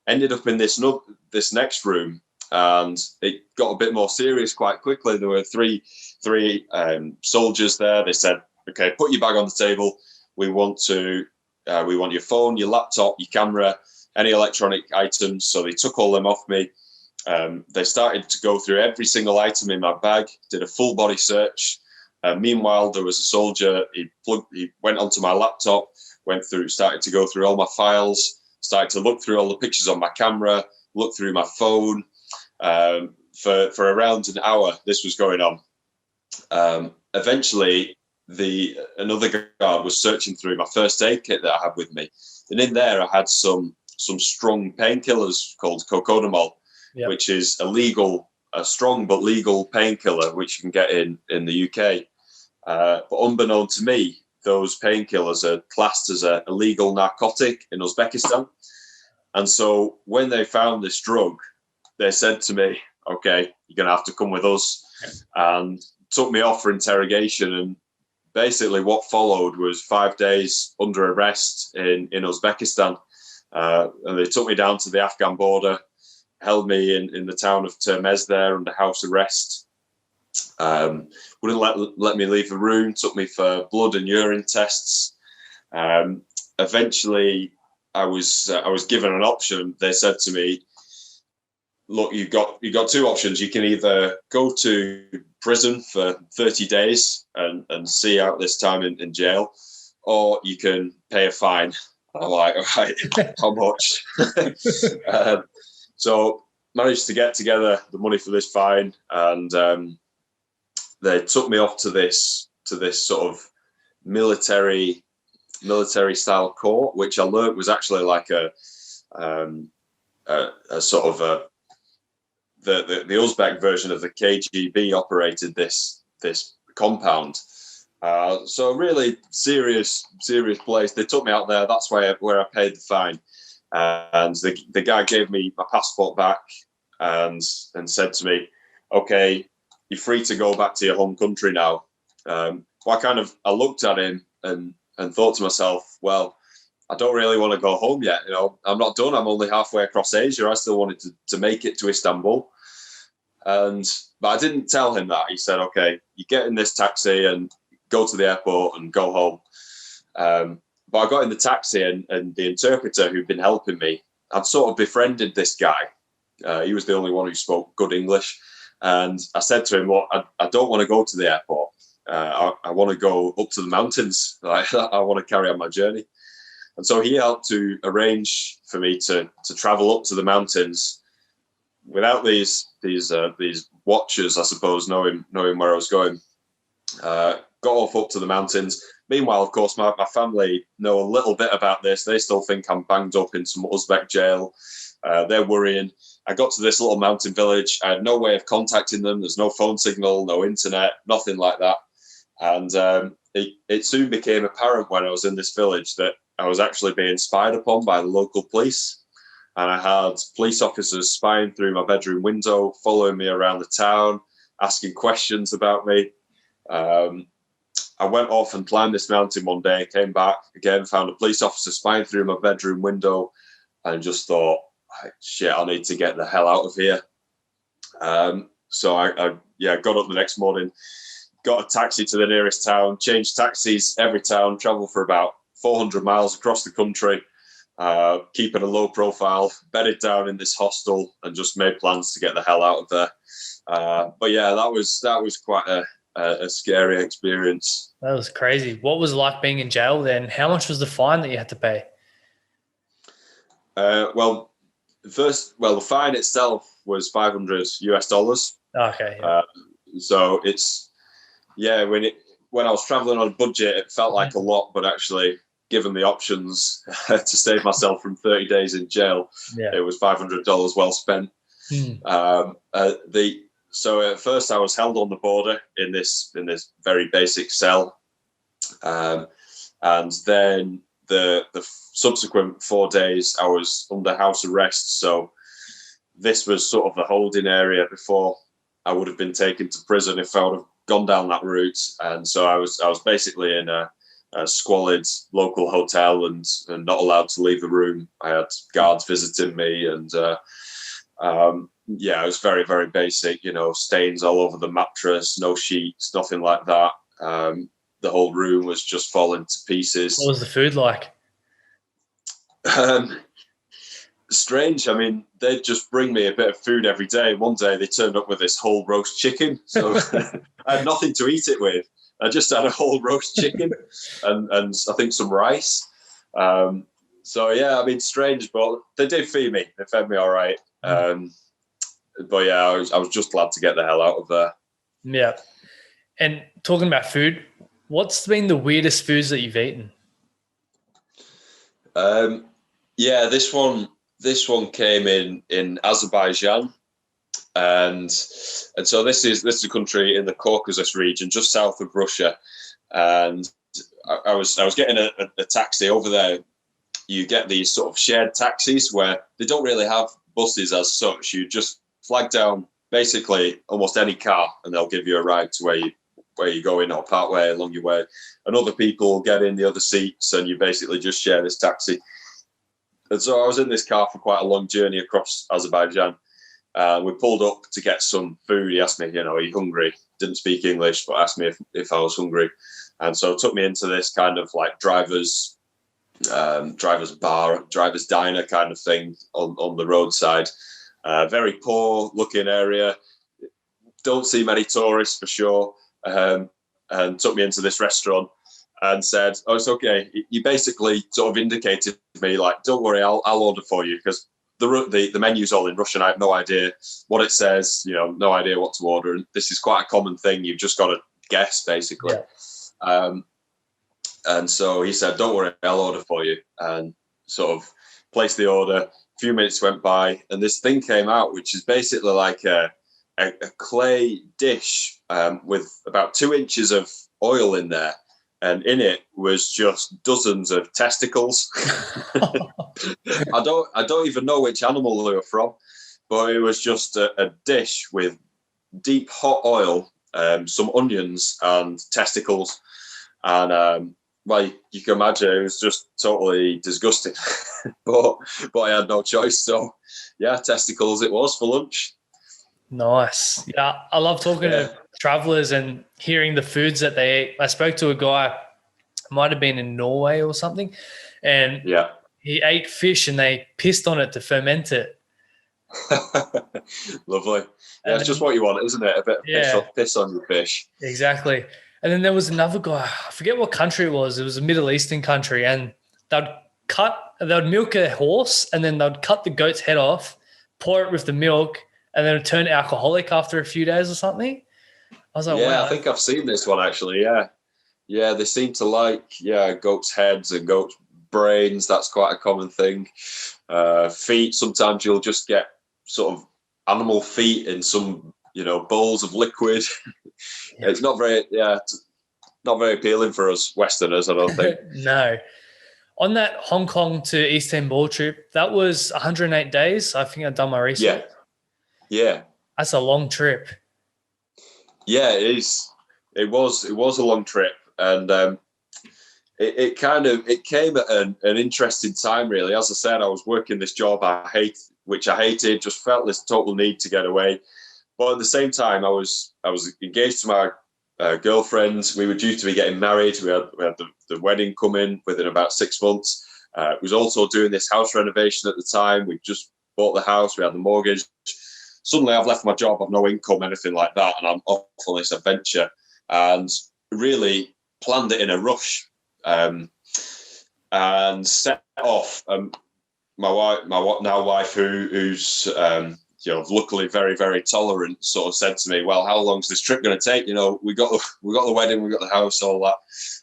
Ended up in this next room, and it got a bit more serious quite quickly. There were three soldiers there. They said, okay, put your bag on the table. We want your phone, your laptop, your camera, any electronic items. So they took all them off me. They started to go through every single item in my bag, did a full body search. Meanwhile, there was a soldier. He went onto my laptop, started to go through all my files, started to look through all the pictures on my camera, look through my phone. For around an hour, this was going on. Eventually, another guard was searching through my first aid kit that I had with me, and in there I had some strong painkillers called cocodamol, which is a strong but legal painkiller which you can get in the UK. But unbeknown to me, those painkillers are classed as a illegal narcotic in Uzbekistan. And so when they found this drug, they said to me, okay, you're going to have to come with us, and took me off for interrogation. And basically what followed was 5 days under arrest in Uzbekistan. And they took me down to the Afghan border, held me in the town of Termez there under house arrest. Wouldn't let me leave the room, took me for blood and urine tests. Eventually I was given an option. They said to me, look, you've got two options. You can either go to prison for 30 days and see out this time in jail, or you can pay a fine. I'm like, all right, how much? So managed to get together the money for this fine, and they took me off to this sort of military style court, which I learned was actually like a sort of the Uzbek version of the KGB operated this compound. So really serious place. They took me out there. That's where I paid the fine. And the guy gave me my passport back and said to me, okay, you're free to go back to your home country now. Well, I looked at him and thought to myself, well, I don't really want to go home yet. I'm not done. I'm only halfway across Asia. I still wanted to make it to Istanbul. But I didn't tell him that. He said, okay, you get in this taxi and go to the airport and go home. But I got in the taxi, and the interpreter who'd been helping me, I'd sort of befriended this guy. He was the only one who spoke good English. And I said to him, well, I don't want to go to the airport. I want to go up to the mountains. I want to carry on my journey. And so he helped to arrange for me to travel up to the mountains without these watchers, I suppose, knowing where I was going. Got off up to the mountains. Meanwhile, of course, my family know a little bit about this. They still think I'm banged up in some Uzbek jail. They're worrying. I got to this little mountain village. I had no way of contacting them. There's no phone signal, no internet, nothing like that. And it soon became apparent when I was in this village that I was actually being spied upon by the local police. And I had police officers spying through my bedroom window, following me around the town, asking questions about me. I went off and climbed this mountain one day, came back again, found a police officer spying through my bedroom window, and just thought, shit, I need to get the hell out of here. So I got up the next morning, got a taxi to the nearest town, changed taxis every town, traveled for about 400 miles across the country, keeping a low profile, bedded down in this hostel, and just made plans to get the hell out of there. But yeah, that was quite a scary experience. That was crazy. What was it like being in jail then? How much was the fine that you had to pay? The fine itself was $500. Okay. Yeah. So it's, when I was traveling on a budget, it felt like a lot, but actually, given the options to save myself from 30 days in jail, it was $500 well spent. So at first I was held on the border in this very basic cell, and then the subsequent 4 days I was under house arrest. So this was sort of the holding area before I would have been taken to prison if I would have gone down that route. And so I was basically in a squalid local hotel and not allowed to leave the room. I had guards visiting me, and it was very, very basic, stains all over the mattress, no sheets, nothing like that. The whole room was just falling to pieces. What was the food like? Strange. I mean, they'd just bring me a bit of food every day. One day they turned up with this whole roast chicken. So I had nothing to eat it with. I just had a whole roast chicken and I think some rice. Strange, but they did feed me. They fed me all right. I was just glad to get the hell out of there. Yeah. And talking about food, what's been the weirdest foods that you've eaten? This one came in Azerbaijan, and so this is a country in the Caucasus region, just south of Russia. And I was getting a taxi over there. You get these sort of shared taxis where they don't really have buses as such. You just flag down basically almost any car, and they'll give you a ride to where you're going or part way along your way. And other people get in the other seats, and you basically just share this taxi. And so I was in this car for quite a long journey across Azerbaijan. We pulled up to get some food. He asked me, are you hungry? Didn't speak English, but asked me if I was hungry. And so took me into this kind of like driver's bar, driver's diner kind of thing on the roadside. Very poor looking area. Don't see many tourists for sure. And took me into this restaurant and said, "Oh, it's okay." You basically sort of indicated to me, like, "Don't worry, I'll order for you," because the menu's all in Russian. I have no idea what it says, no idea what to order. And this is quite a common thing. You've just got to guess, basically. Yeah. And so he said, "Don't worry, I'll order for you," and sort of placed the order. A few minutes went by, and this thing came out, which is basically like a clay dish with about 2 inches of oil in there. And in it was just dozens of testicles. I don't even know which animal they were from, but it was just a dish with deep hot oil, some onions and testicles. And you can imagine it was just totally disgusting. but I had no choice. So yeah, testicles it was for lunch. Nice. Yeah, I love talking to travelers and hearing the foods that they eat. I spoke to a guy, might have been in Norway or something, and he ate fish and they pissed on it to ferment it. Lovely. Yeah, it's just what you want, isn't it? A bit of piss on your fish. Exactly. And then there was another guy, I forget what country it was. It was a Middle Eastern country, and they'd milk a horse, and then they'd cut the goat's head off, pour it with the milk, and then it turned alcoholic after a few days or something. I was like, wow. I think I've seen this one actually. Yeah, they seem to like goats' heads and goats' brains. That's quite a common thing. Feet. Sometimes you'll just get sort of animal feet in some bowls of liquid. It's not very appealing for us Westerners, I don't think. No. On that Hong Kong to Attenborough trip, that was 108 days. I think I've done my research. Yeah. That's a long trip. Yeah, it is. It was a long trip, and it came at an interesting time, really. As I said, I was working this job which I hated, just felt this total need to get away. But at the same time, I was engaged to my girlfriend. We were due to be getting married. We had the wedding coming within about 6 months. Was also doing this house renovation at the time. We just bought the house. We had the mortgage. Suddenly, I've left my job. I've no income, anything like that, and I'm off on this adventure. And really planned it in a rush, and set off. My wife, who's luckily very, very tolerant, sort of said to me, "Well, how long's this trip going to take? You know, we got the wedding, we got the house, all that."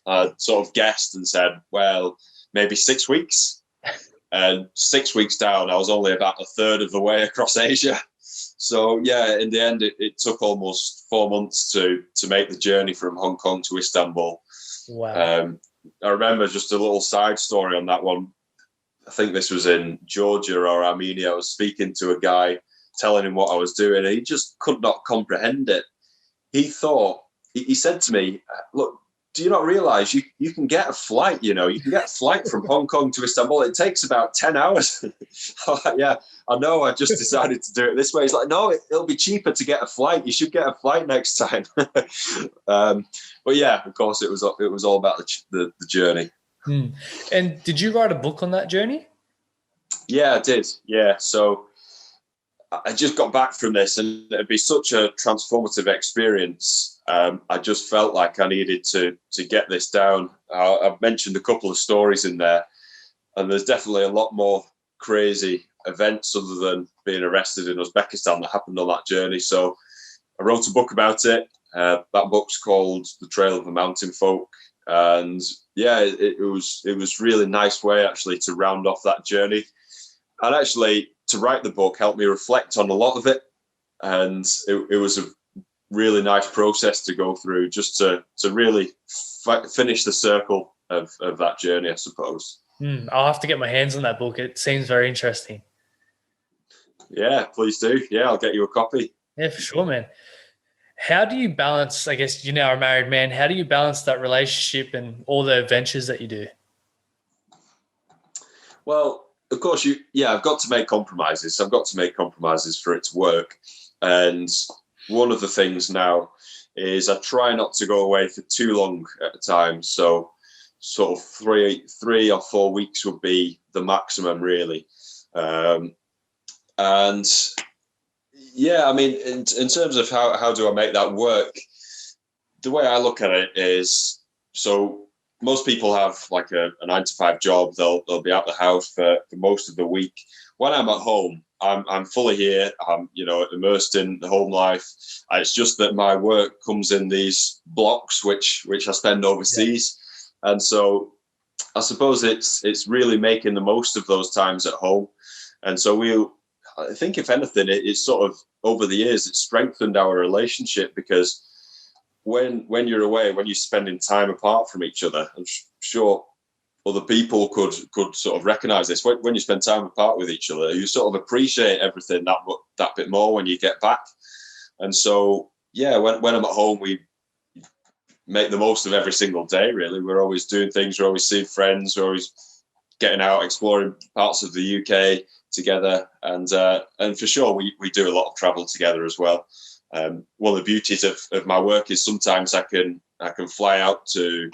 I sort of guessed and said, "Well, maybe 6 weeks." And 6 weeks down, I was only about a third of the way across Asia. So yeah, in the end, it took almost 4 months to make the journey from Hong Kong to Istanbul. Wow. I remember just a little side story on that one. I think this was in Georgia or Armenia. I was speaking to a guy, telling him what I was doing, and he just could not comprehend it. He said to me, "Look, do you not realize you can get a flight, you can get a flight from Hong Kong to Istanbul. It takes about 10 hours. Yeah, I know. I just decided to do it this way. He's like, "No, it'll be cheaper to get a flight. You should get a flight next time." But yeah, of course, it was all about the journey. And did you write a book on that journey? Yeah, I did. Yeah. So I just got back from this, and it'd be such a transformative experience. I just felt like I needed to get this down. I've mentioned a couple of stories in there, and there's definitely a lot more crazy events other than being arrested in Uzbekistan that happened on that journey. So I wrote a book about it. That book's called The Trail of the Mountain Folk. And yeah, it was really nice way actually to round off that journey. And actually to write the book helped me reflect on a lot of it. And it was a really nice process to go through just to really finish the circle of that journey, I suppose. I'll have to get my hands on that book. It seems very interesting. Yeah, please do. Yeah, I'll get you a copy. Yeah, for sure, man. How do you balance, I guess you're now a married man, how do you balance that relationship and all the adventures that you do? Well, of course, I've got to make compromises. I've got to make compromises for it to work. And one of the things now is I try not to go away for too long at a time. So sort of 3 or 4 weeks would be the maximum, really. And yeah, I mean, in terms of how do I make that work, the way I look at it is, so most people have like a 9-to-5 job. They'll be out the house for most of the week. When I'm at home, I'm fully here. I'm immersed in the home life. It's just that my work comes in these blocks, which I spend overseas, and so I suppose it's really making the most of those times at home. And so I think if anything, it's sort of over the years, it's strengthened our relationship, because when you're away, when you're spending time apart from each other, I'm sure other people could sort of recognize this. When you spend time apart with each other, you sort of appreciate everything that bit more when you get back. And so, yeah, when I'm at home, we make the most of every single day, really. We're always doing things. We're always seeing friends. We're always getting out, exploring parts of the UK together. And for sure, we do a lot of travel together as well. One of the beauties of my work is sometimes I can fly out to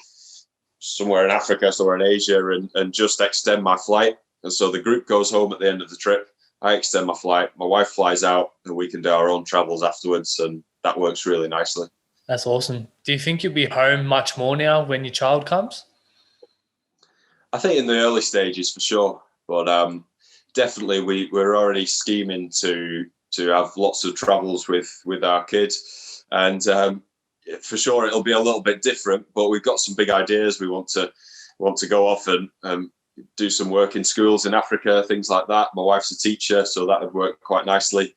somewhere in Africa, somewhere in Asia, and just extend my flight. And so the group goes home at the end of the trip. I extend my flight. My wife flies out, and we can do our own travels afterwards. And that works really nicely. That's awesome. Do you think you'll be home much more now when your child comes? I think in the early stages for sure, but definitely we're already scheming to have lots of travels with our kids, and for sure it'll be a little bit different. But we've got some big ideas. We want to go off and do some work in schools in Africa, things like that. My wife's a teacher, so that would work quite nicely.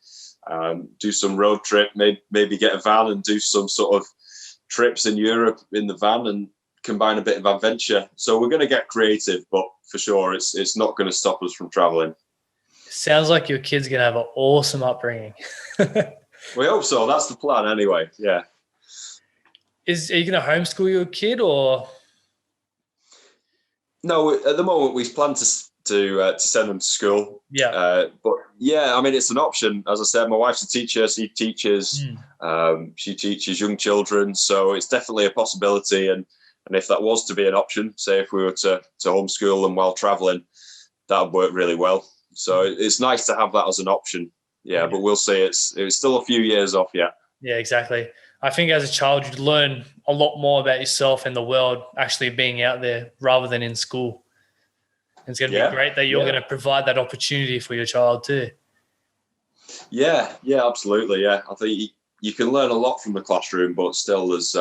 Do some road trip, maybe get a van and do some sort of trips in Europe in the van and combine a bit of adventure. So we're going to get creative, but for sure it's not going to stop us from traveling. Sounds like your kid's going to have an awesome upbringing. We hope so. That's the plan anyway. Yeah. Are you going to homeschool your kid or? No, at the moment we plan to send them to school. Yeah. But Yeah, I mean, it's an option. As I said, my wife's a teacher. She teaches young children. So it's definitely a possibility. And if that was to be an option, say if we were to homeschool them while traveling, that would work really well. So it's nice to have that as an option. Yeah, but we'll see. It's still a few years off yet. Yeah, exactly. I think as a child, you'd learn a lot more about yourself and the world actually being out there rather than in school. It's going to be great that you're going to provide that opportunity for your child too. Yeah, absolutely. Yeah, I think you can learn a lot from the classroom, but still, as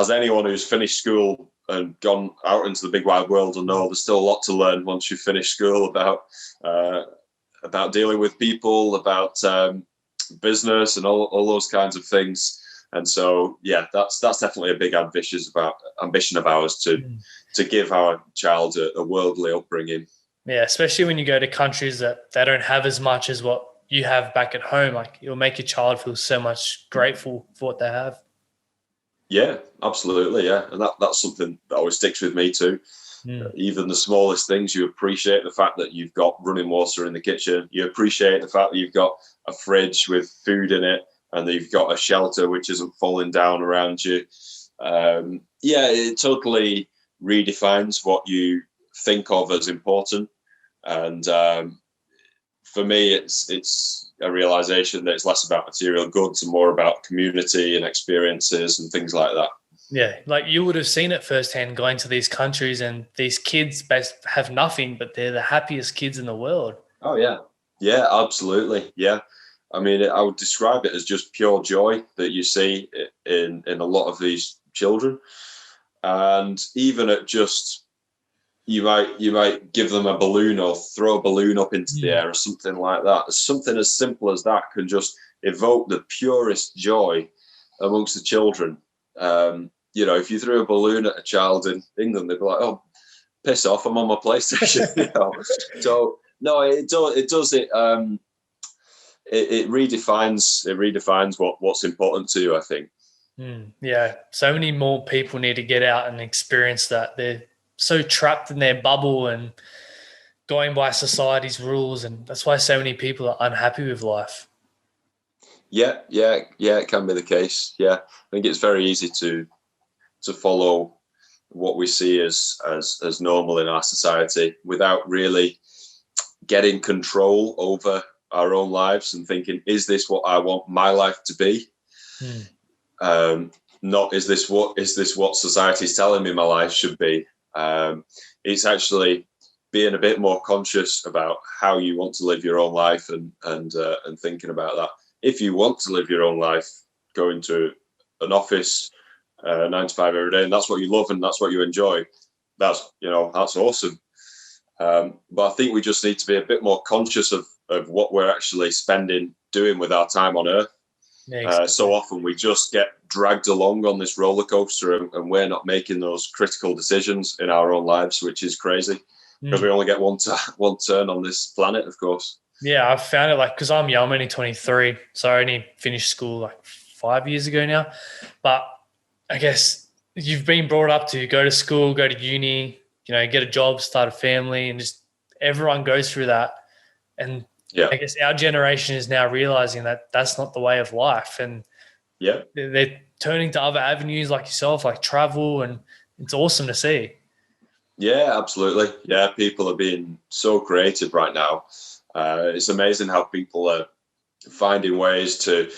anyone who's finished school and gone out into the big wide world will know, there's still a lot to learn once you've finished school about dealing with people, about business, and all those kinds of things. And so, yeah, that's definitely a big ambition of ours to give our child a worldly upbringing. Yeah, especially when you go to countries that they don't have as much as what you have back at home. Like, it'll make your child feel so much grateful for what they have. Yeah, absolutely. Yeah, and that's something that always sticks with me too. Even the smallest things, you appreciate the fact that you've got running water in the kitchen. You appreciate the fact that you've got a fridge with food in it, and that you've got a shelter which isn't falling down around you. It totally redefines what you think of as important. And for me, it's a realization that it's less about material goods and more about community and experiences and things like that. Yeah, like you would have seen it firsthand going to these countries, and these kids have nothing, but they're the happiest kids in the world. Oh, yeah. Yeah, absolutely. Yeah. I mean, I would describe it as just pure joy that you see in a lot of these children. And even at just, you might give them a balloon or throw a balloon up into the air or something like that. Something as simple as that can just evoke the purest joy amongst the children. If you threw a balloon at a child in England, they'd be like, "Oh, piss off! I'm on my PlayStation." So no, it does. It redefines what's important to you, I think. Yeah, so many more people need to get out and experience that. They're so trapped in their bubble and going by society's rules, and that's why so many people are unhappy with life. Yeah, it can be the case. Yeah, I think it's very easy to follow what we see as normal in our society without really getting control over our own lives and thinking, is this what I want my life to be? Not is this what society is telling me my life should be? It's actually being a bit more conscious about how you want to live your own life and thinking about that. If you want to live your own life, going to an office 9 to 5 every day, and that's what you love and that's what you enjoy, that's awesome. But I think we just need to be a bit more conscious of what we're actually doing with our time on Earth. Yeah, exactly. So often we just get dragged along on this roller coaster and we're not making those critical decisions in our own lives, which is crazy because we only get one turn on this planet, of course. Yeah, I've found it because I'm young, I'm only 23, so I only finished school 5 years ago now. But I guess you've been brought up to go to school, go to uni, get a job, start a family, and just everyone goes through that. And I guess our generation is now realizing that that's not the way of life. And they're turning to other avenues like yourself, like travel, and it's awesome to see. Yeah, absolutely. Yeah, people are being so creative right now. It's amazing how people are finding ways to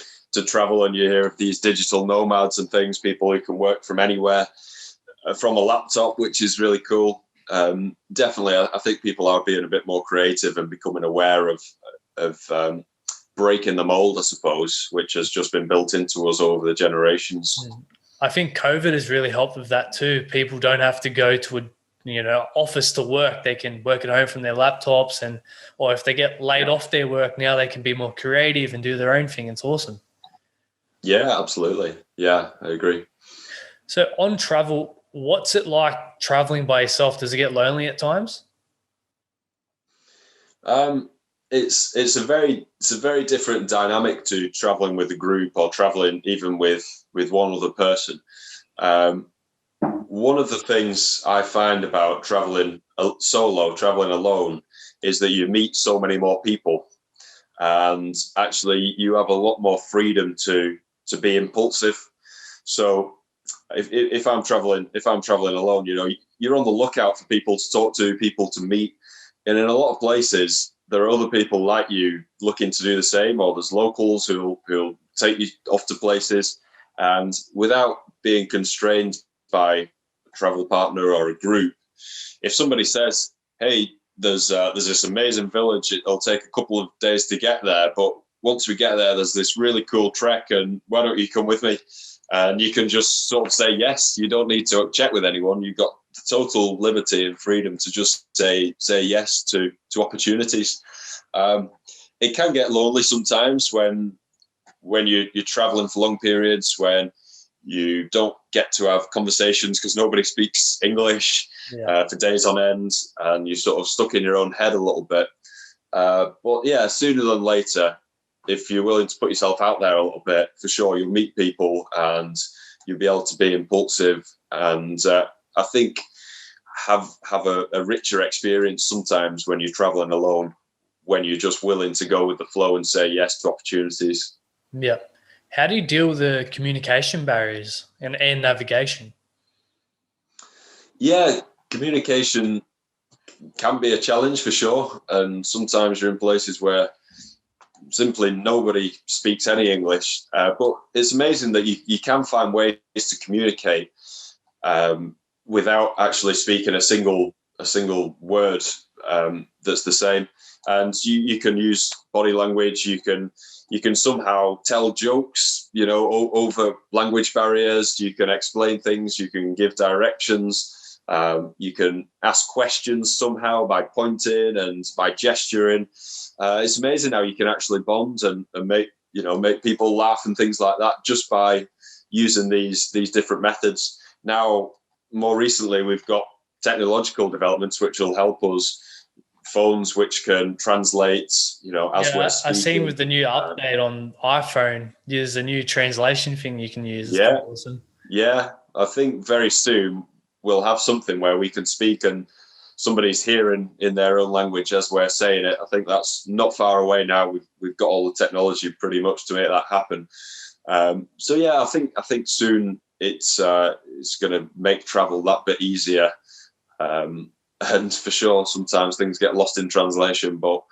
travel, and you hear of these digital nomads and things, people who can work from anywhere from a laptop, which is really cool. Definitely, I think people are being a bit more creative and becoming aware of breaking the mold, I suppose, which has just been built into us over the generations. I think COVID has really helped with that too. People don't have to go to a office to work. They can work at home from their laptops, or if they get laid off their work now, they can be more creative and do their own thing. It's awesome. Yeah, absolutely. Yeah, I agree. So on travel, what's it like traveling by yourself? Does it get lonely at times? It's a very different dynamic to traveling with a group or traveling even with one other person. One of the things I find about traveling solo, traveling alone, is that you meet so many more people, and actually you have a lot more freedom to be impulsive. So if I'm traveling alone, you're on the lookout for people to talk to, people to meet, and in a lot of places there are other people like you looking to do the same, or there's locals who'll take you off to places, and without being constrained by a travel partner or a group, if somebody says, "Hey, there's this amazing village. It'll take a couple of days to get there, but once we get there, there's this really cool trek, and why don't you come with me?" And you can just sort of say yes. You don't need to check with anyone. You've got total liberty and freedom to just say yes to opportunities. It can get lonely sometimes when you're traveling for long periods, when you don't get to have conversations because nobody speaks English for days on end, and you're sort of stuck in your own head a little bit. But yeah, sooner than later, if you're willing to put yourself out there a little bit, for sure, you'll meet people and you'll be able to be impulsive, and I think have a richer experience sometimes when you're traveling alone, when you're just willing to go with the flow and say yes to opportunities. Yeah. How do you deal with the communication barriers and navigation? Yeah, communication can be a challenge for sure. And sometimes you're in places where simply nobody speaks any English. But it's amazing that you can find ways to communicate without actually speaking a single word that's the same. And you can use body language. You can somehow tell jokes, over language barriers. You can explain things. You can give directions. You can ask questions somehow by pointing and by gesturing. It's amazing how you can actually bond and make people laugh and things like that just by using these different methods. Now, more recently, we've got technological developments which will help us. Phones which can translate, as we're speaking. I've seen with the new update on iPhone, there's a new translation thing you can use. Yeah, it's awesome. Yeah, I think very soon we'll have something where we can speak and somebody's hearing in their own language as we're saying it. I think that's not far away now. We've got all the technology pretty much to make that happen. So yeah, I think soon it's going to make travel that bit easier. And for sure, sometimes things get lost in translation, but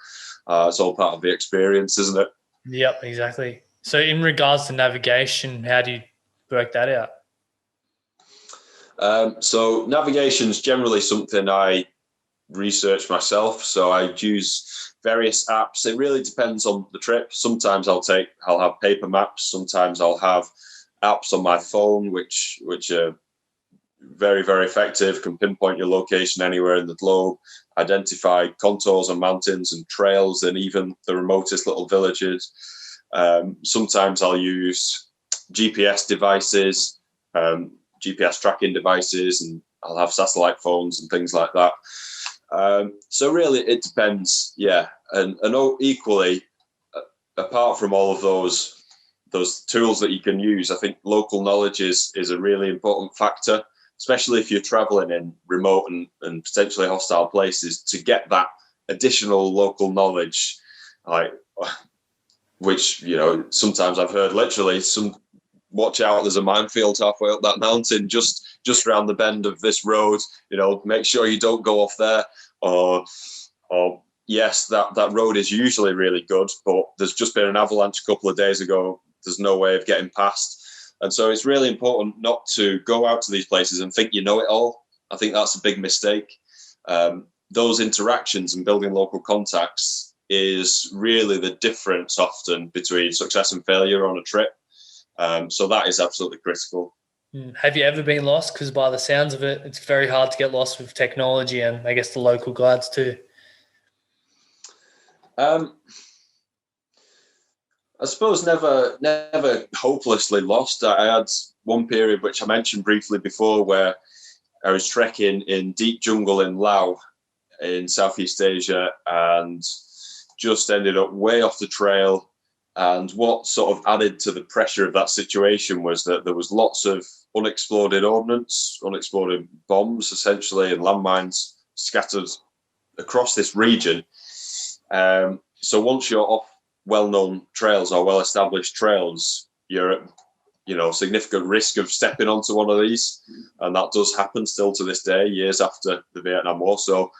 it's all part of the experience, isn't it? Yep, exactly. So in regards to navigation, how do you work that out? So navigation is generally something I research myself. So I use various apps. It really depends on the trip. Sometimes I'll have paper maps. Sometimes I'll have apps on my phone, which are very, very effective, can pinpoint your location anywhere in the globe, identify contours on mountains and trails and even the remotest little villages. Sometimes I'll use GPS devices, GPS tracking devices, and I'll have satellite phones and things like that. So really it depends. Yeah. And equally, apart from all of those tools that you can use, I think local knowledge is a really important factor, especially if you're traveling in remote and potentially hostile places, to get that additional local knowledge, which, sometimes I've heard literally watch out, there's a minefield halfway up that mountain, just around the bend of this road, make sure you don't go off there, or yes, that road is usually really good, but there's just been an avalanche a couple of days ago. There's no way of getting past. And so it's really important not to go out to these places and think you know it all. I think that's a big mistake. Those interactions and building local contacts is really the difference often between success and failure on a trip. So that is absolutely critical. Have you ever been lost? Because by the sounds of it, it's very hard to get lost with technology and I guess the local guides too. I suppose never hopelessly lost. I had one period, which I mentioned briefly before, where I was trekking in deep jungle in Laos in Southeast Asia and just ended up way off the trail. And what sort of added to the pressure of that situation was that there was lots of unexploded ordnance, unexploded bombs, essentially, and landmines scattered across this region. So once you're off well-known trails or well-established trails, you're at, significant risk of stepping onto one of these. And that does happen still to this day, years after the Vietnam War. So,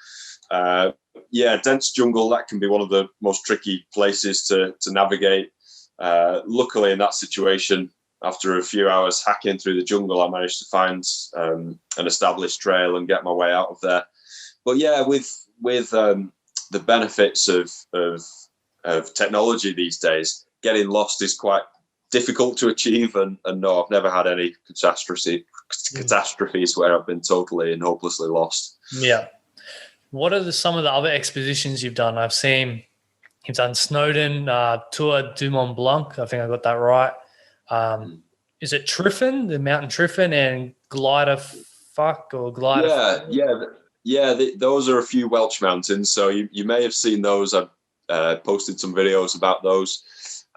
dense jungle, that can be one of the most tricky places to navigate. Luckily, in that situation, after a few hours hacking through the jungle, I managed to find an established trail and get my way out of there. But yeah, with the benefits of technology these days, getting lost is quite difficult to achieve. And no, I've never had any catastrophes where I've been totally and hopelessly lost. Yeah. What are some of the other expeditions you've done? I've seen you've done Snowdon, Tour du Mont Blanc. I think I got that right. Is it Triffin, the Mountain Triffin, and Glider? Yeah. Those are a few Welch mountains. So you may have seen those. I've posted some videos about those.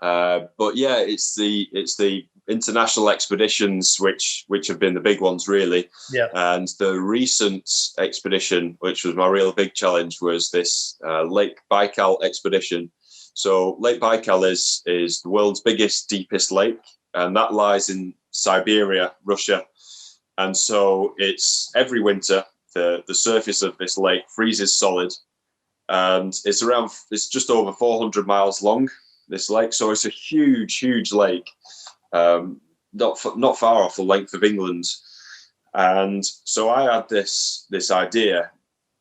But yeah, it's the international expeditions which have been the big ones, really. Yeah. And the recent expedition, which was my real big challenge, was this Lake Baikal expedition. So Lake Baikal is the world's biggest, deepest lake, and that lies in Siberia, Russia. And so it's every winter the surface of this lake freezes solid, and it's just over 400 miles long, this lake. So it's a huge lake, not far off the length of England. And so I had this idea,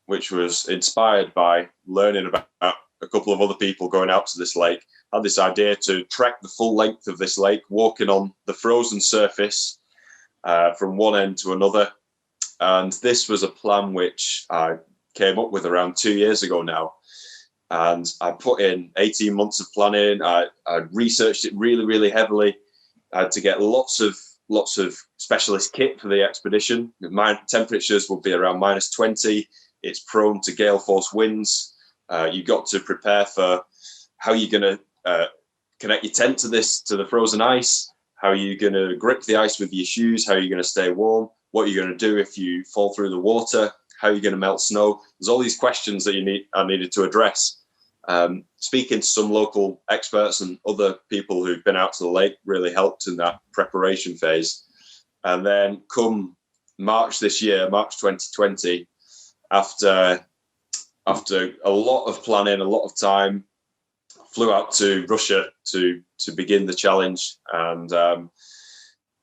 which was inspired by learning about a couple of other people going out to this lake. I had this idea to trek the full length of this lake, walking on the frozen surface from one end to another. And this was a plan which I came up with around 2 years ago now. And I put in 18 months of planning. I researched it really heavily. I had to get lots of specialist kit for the expedition. My temperatures would be around -20. It's prone to gale force winds. You got to prepare for how you're going to connect your tent to the frozen ice. How are you going to grip the ice with your shoes? How are you going to stay warm? What are you going to do if you fall through the water? How are you going to melt snow? There's all these questions that I needed to address. Speaking to some local experts and other people who've been out to the lake really helped in that preparation phase. And then come March this year, March 2020, after a lot of planning, a lot of time, flew out to Russia to begin the challenge. And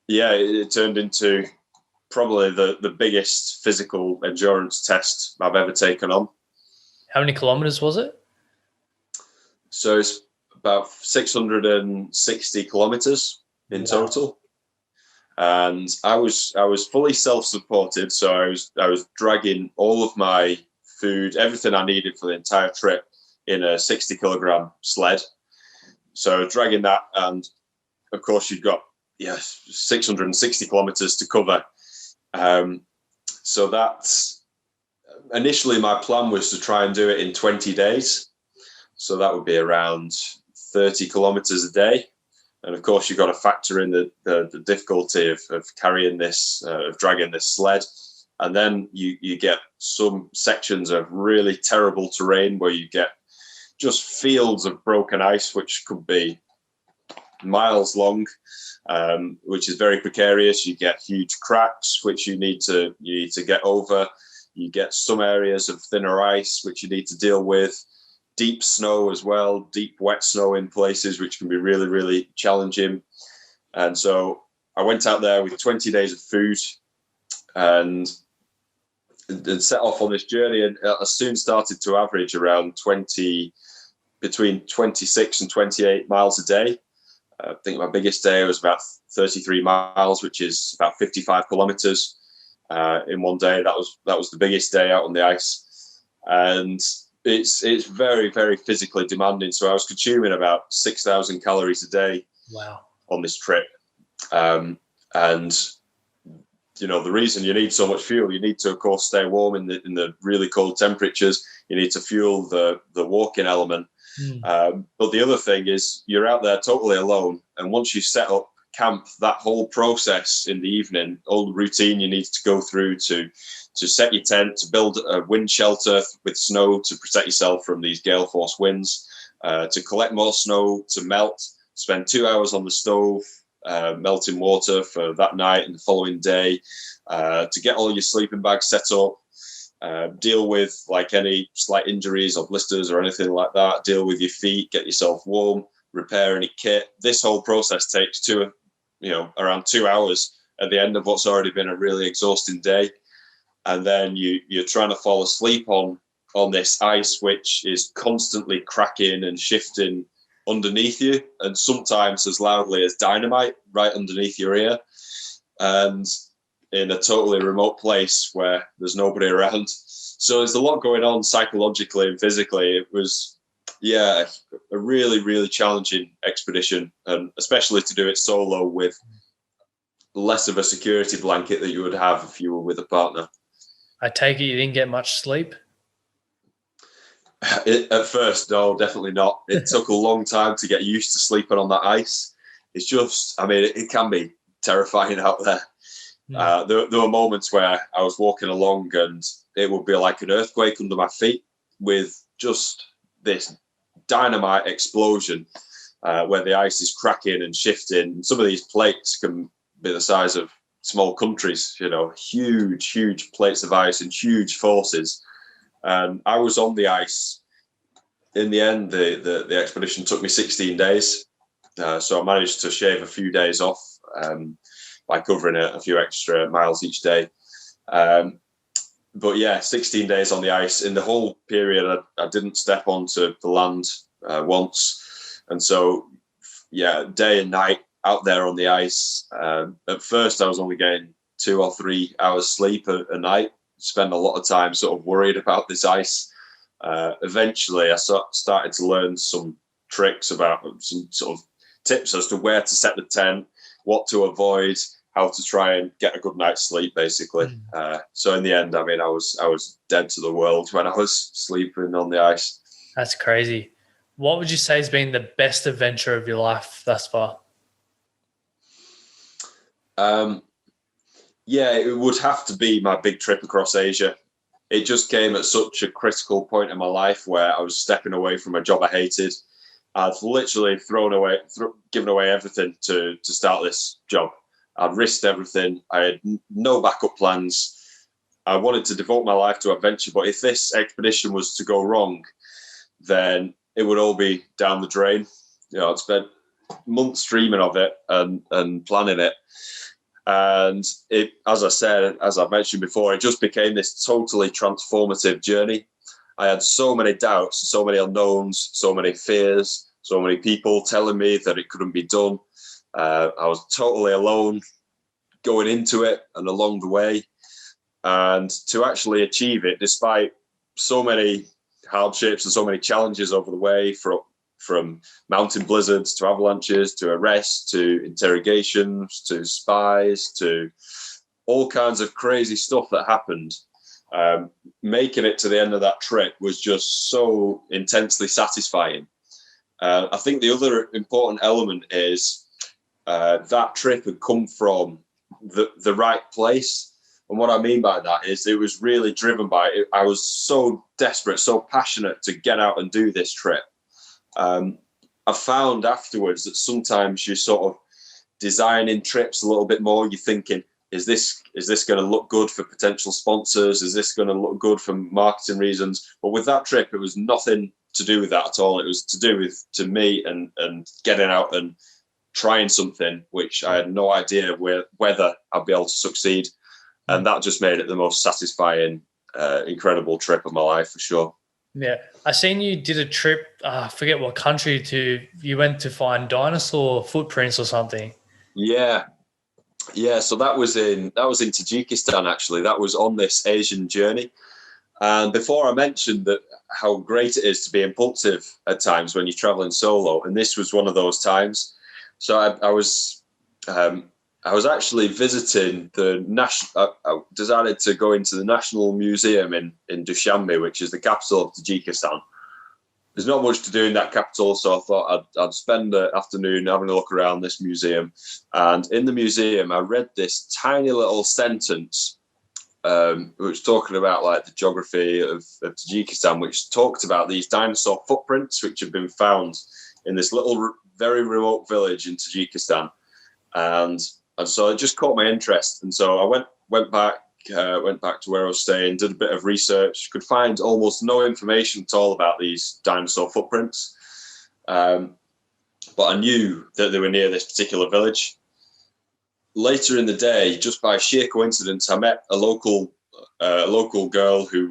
it turned into probably the biggest physical endurance test I've ever taken on. How many kilometers was it? So it's about 660 kilometers in total. And I was fully self-supported. So I was dragging all of my food, everything I needed for the entire trip in a 60 kilogram sled. So dragging that, and of course you've got 660 kilometers to cover. So that's initially my plan was to try and do it in 20 days. So that would be around 30 kilometers a day. And of course, you've got to factor in the difficulty of carrying this, of dragging this sled. And then you get some sections of really terrible terrain where you get just fields of broken ice, which could be miles long, which is very precarious. You get huge cracks, which you need to get over. You get some areas of thinner ice, which you need to deal with. Deep snow as well, deep wet snow in places, which can be really, really challenging. And so I went out there with 20 days of food and set off on this journey, and I soon started to average around between 26 and 28 miles a day. I think my biggest day was about 33 miles, which is about 55 kilometers in one day. That was the biggest day out on the ice. And it's very, very physically demanding. So I was consuming about 6,000 calories a day. Wow. On this trip. And the reason you need so much fuel, you need to, of course, stay warm in the really cold temperatures. You need to fuel the walking element. But the other thing is you're out there totally alone. And once you set up camp, that whole process in the evening, all the routine you need to go through to set your tent, to build a wind shelter with snow to protect yourself from these gale force winds, to collect more snow, to melt, spend 2 hours on the stove, melting water for that night and the following day, to get all your sleeping bags set up, deal with like any slight injuries or blisters or anything like that, deal with your feet, get yourself warm, repair any kit. This whole process takes around 2 hours at the end of what's already been a really exhausting day. And then you're trying to fall asleep on this ice, which is constantly cracking and shifting underneath you, and sometimes as loudly as dynamite right underneath your ear, and in a totally remote place where there's nobody around. So there's a lot going on psychologically and physically. It was, a really, really challenging expedition, and especially to do it solo with less of a security blanket that you would have if you were with a partner. I take it you didn't get much sleep? At first, no, definitely not. It took a long time to get used to sleeping on that ice. It's just, it can be terrifying out there. There were moments where I was walking along and it would be like an earthquake under my feet with just this dynamite explosion where the ice is cracking and shifting. Some of these plates can be the size of small countries, huge, huge plates of ice and huge forces. And I was on the ice. In the end, the expedition took me 16 days. So I managed to shave a few days off by covering a few extra miles each day. But yeah, 16 days on the ice. In the whole period, I didn't step onto the land once. And so, day and night out there on the ice. At first, I was only getting 2 or 3 hours sleep a night. Spend a lot of time sort of worried about this ice. Eventually, I started to learn some tricks about some sort of tips as to where to set the tent, what to avoid, how to try and get a good night's sleep, basically. So in the end, I was dead to the world when I was sleeping on the ice. That's crazy. What would you say has been the best adventure of your life thus far? It would have to be my big trip across Asia. It just came at such a critical point in my life where I was stepping away from a job I hated. I'd literally given away everything to start this job. I'd risked everything. I had no backup plans. I wanted to devote my life to adventure, but if this expedition was to go wrong, then it would all be down the drain. I'd spent months dreaming of it and planning it. And it, as I mentioned before, it just became this totally transformative journey. I had so many doubts, so many unknowns, so many fears, so many people telling me that it couldn't be done. I was totally alone going into it and along the way. And to actually achieve it, despite so many hardships and so many challenges over the way, from mountain blizzards to avalanches to arrests to interrogations to spies to all kinds of crazy stuff that happened. Making it to the end of that trip was just so intensely satisfying. I think the other important element is that trip had come from the right place. And what I mean by that is it was really driven by it. I was so desperate, so passionate to get out and do this trip. I found afterwards that sometimes you're sort of designing trips a little bit more. You're thinking, is this going to look good for potential sponsors? Is this going to look good for marketing reasons? But with that trip, it was nothing to do with that at all. It was to do with me and getting out and trying something which I had no idea whether I'd be able to succeed. And that just made it the most satisfying, incredible trip of my life for sure. Yeah. I seen you did a trip, I forget what country you went to find dinosaur footprints or something. Yeah. So that was in Tajikistan, actually. That was on this Asian journey. And before I mentioned that how great it is to be impulsive at times when you're traveling solo, and this was one of those times. So I was actually visiting the national. I decided to go into the National Museum in Dushanbe, which is the capital of Tajikistan. there's not much to do in that capital, so I thought I'd spend the afternoon having a look around this museum. And in the museum, I read this tiny little sentence, which was talking about like the geography of Tajikistan, which talked about these dinosaur footprints which have been found in this little, very remote village in Tajikistan. And so it just caught my interest. And so I went back to where I was staying, did a bit of research, could find almost no information at all about these dinosaur footprints. But I knew that they were near this particular village. Later in the day, just by sheer coincidence, I met a local girl who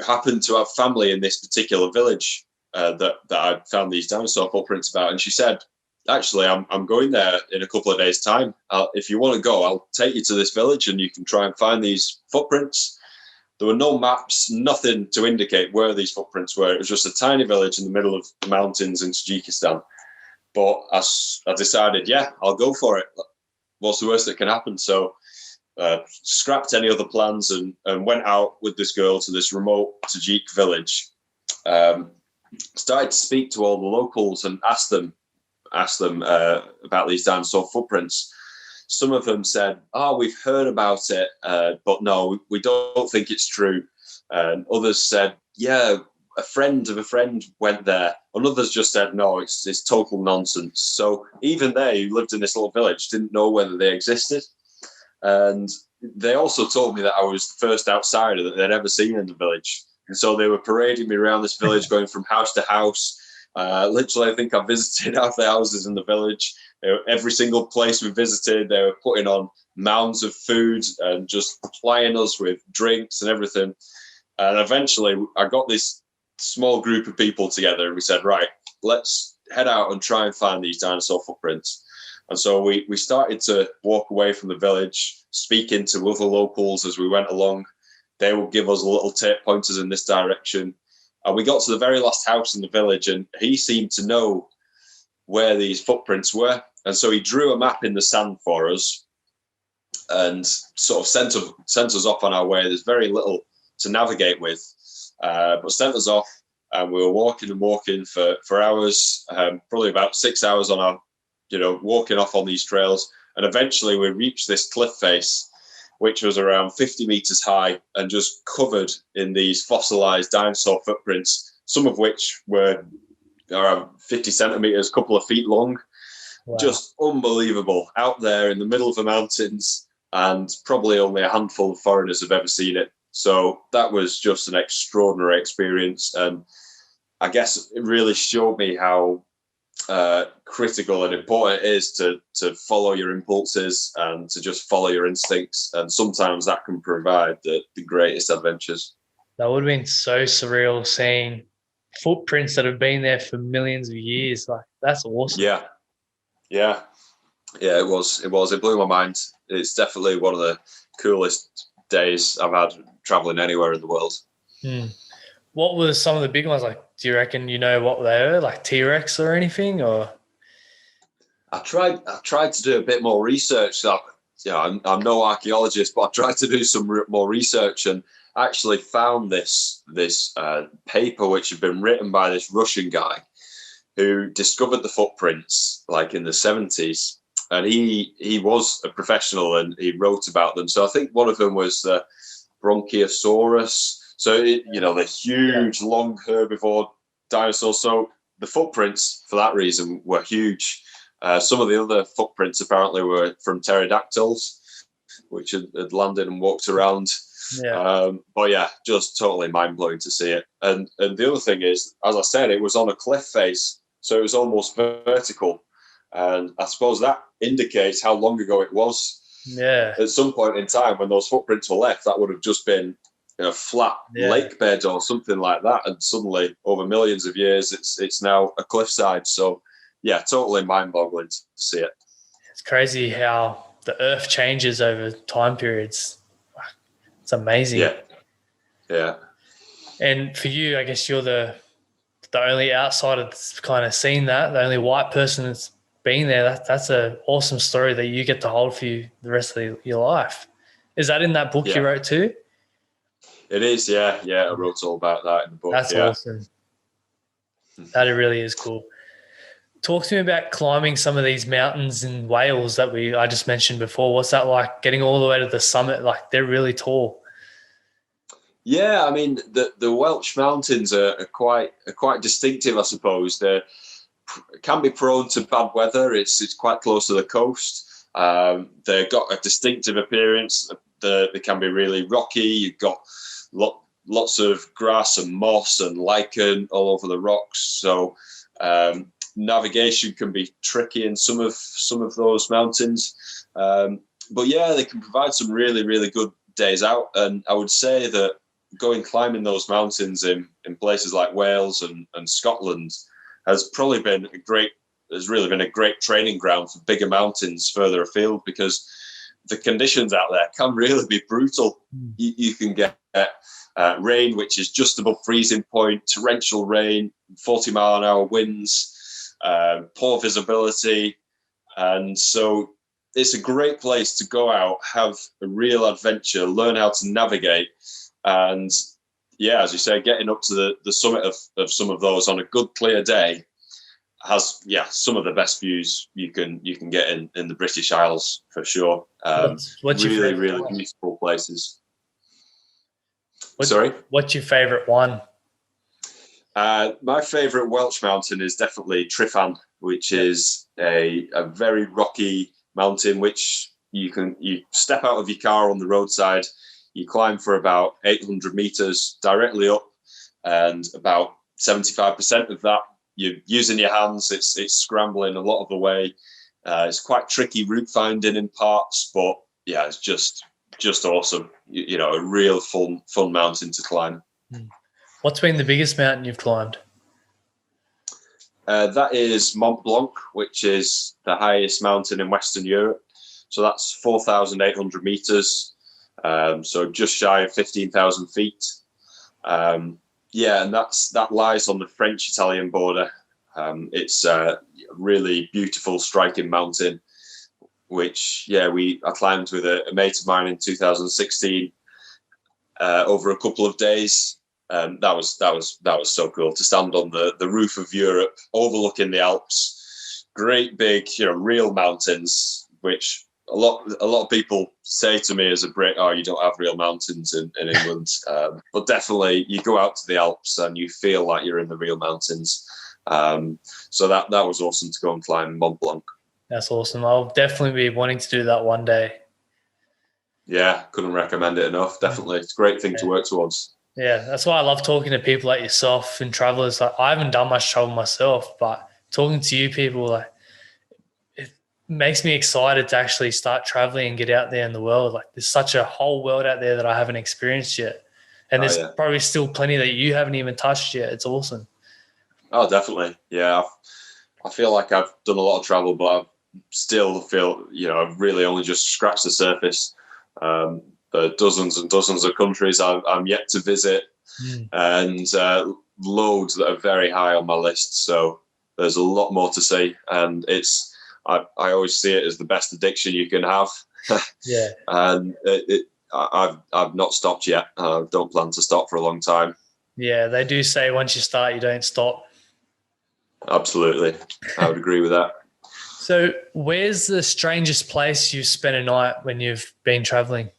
happened to have family in this particular village that I'd found these dinosaur footprints about. And she said, actually, I'm going there in a couple of days' time. If you want to go, I'll take you to this village and you can try and find these footprints. There were no maps, nothing to indicate where these footprints were. It was just a tiny village in the middle of the mountains in Tajikistan. But I decided, yeah, I'll go for it. What's the worst that can happen? So scrapped any other plans and went out with this girl to this remote Tajik village. Started to speak to all the locals and ask them about these dinosaur footprints. Some of them said, we've heard about it, but no, we don't think it's true. And others said, yeah, a friend of a friend went there. And others just said, no, it's total nonsense. So even they, who lived in this little village, didn't know whether they existed. And they also told me that I was the first outsider that they'd ever seen in the village. And so they were parading me around this village, going from house to house. Literally, I think I visited half the houses in the village. Every single place we visited, they were putting on mounds of food and just plying us with drinks and everything. And eventually, I got this small group of people together and we said, right, let's head out and try and find these dinosaur footprints. And so we started to walk away from the village, speaking to other locals as we went along. They would give us little pointers in this direction. And we got to the very last house in the village and he seemed to know where these footprints were. And so he drew a map in the sand for us and sort of sent us off on our way. There's very little to navigate with, but sent us off. And we were walking for hours, probably about 6 hours on our, walking off on these trails. And eventually we reached this cliff face, which was around 50 meters high and just covered in these fossilized dinosaur footprints, some of which were around 50 centimeters, a couple of feet long. Wow. Just unbelievable out there in the middle of the mountains, and probably only a handful of foreigners have ever seen it. So that was just an extraordinary experience. And I guess it really showed me how critical and important it is to follow your impulses and to just follow your instincts. And sometimes that can provide the greatest adventures. That would have been so surreal, seeing footprints that have been there for millions of years. Like, that's awesome. Yeah, it was. It blew my mind. It's definitely one of the coolest days I've had traveling anywhere in the world. What were some of the big ones? Like, do you reckon you know what they were, like T-Rex or anything? Or I tried to do a bit more research. So, I'm no archaeologist, but I tried to do some more research and actually found this paper which had been written by this Russian guy who discovered the footprints like in the 70s. And he was a professional and he wrote about them. So I think one of them was the Bronchiosaurus. So, the huge, long herbivore dinosaurs. So the footprints, for that reason, were huge. Some of the other footprints apparently were from pterodactyls, which had landed and walked around. Yeah. But yeah, just totally mind-blowing to see it. And the other thing is, as I said, it was on a cliff face, so it was almost vertical. And I suppose that indicates how long ago it was. Yeah. At some point in time when those footprints were left, that would have just been a flat lake bed or something like that, and suddenly over millions of years it's now a cliffside. So yeah, totally mind-boggling to see it. It's crazy how the earth changes over time periods. It's amazing. Yeah. And for you, I guess you're the only outsider that's kind of seen that, the only white person that's been there. That's an awesome story that you get to hold for you the rest of your life. Is that in that book you wrote too? It is, yeah. I wrote all about that in the book. That's awesome. That really is cool. Talk to me about climbing some of these mountains in Wales that I just mentioned before. What's that like, getting all the way to the summit? Like, they're really tall. Yeah, I mean the Welch mountains are quite distinctive, I suppose. They can be prone to bad weather. It's quite close to the coast. They've got a distinctive appearance. They can be really rocky. You've got lots of grass and moss and lichen all over the rocks. So navigation can be tricky in some of those mountains. But yeah, they can provide some really, really good days out. And I would say that going climbing those mountains in places like Wales and Scotland has really been a great training ground for bigger mountains further afield, because the conditions out there can really be brutal. You can get rain, which is just above freezing point, torrential rain, 40-mile-an-hour winds, poor visibility. And so it's a great place to go out, have a real adventure, learn how to navigate. And yeah, as you say, getting up to the summit of some of those on a good clear day has some of the best views you can get in the British Isles, for sure. What's your really, favorite really one? beautiful places. What's your favorite one? My favorite Welsh mountain is definitely Tryfan, which is a very rocky mountain, which you step out of your car on the roadside. You climb for about 800 meters directly up, and about 75% of that you're using your hands. It's scrambling a lot of the way. It's quite tricky route finding in parts, but yeah, it's just awesome. You know, a real fun mountain to climb. What's been the biggest mountain you've climbed? That is Mont Blanc, which is the highest mountain in Western Europe. So that's 4,800 meters. So just shy of 15,000 feet. And that lies on the French-Italian border. It's a really beautiful, striking mountain, which I climbed with a mate of mine in 2016 over a couple of days. That was so cool to stand on the roof of Europe, overlooking the Alps. Great big, real mountains, which a lot of people say to me as a Brit, "Oh, you don't have real mountains in England." But definitely, you go out to the Alps and you feel like you're in the real mountains. So that was awesome to go and climb Mont Blanc. That's awesome. I'll definitely be wanting to do that one day. Yeah, couldn't recommend it enough. Definitely, it's a great thing to work towards. Yeah, that's why I love talking to people like yourself and travelers. Like, I haven't done much travel myself, but talking to you people, like, it makes me excited to actually start traveling and get out there in the world. Like, there's such a whole world out there that I haven't experienced yet. And there's probably still plenty that you haven't even touched yet. It's awesome. Oh, definitely. Yeah. I feel like I've done a lot of travel, but I still feel, I've really only just scratched the surface. There are dozens and dozens of countries I'm yet to visit, and loads that are very high on my list. So there's a lot more to see, and I always see it as the best addiction you can have. Yeah, and I've not stopped yet. I don't plan to stop for a long time. Yeah, they do say once you start, you don't stop. Absolutely, I would agree with that. So, where's the strangest place you've spent a night when you've been traveling?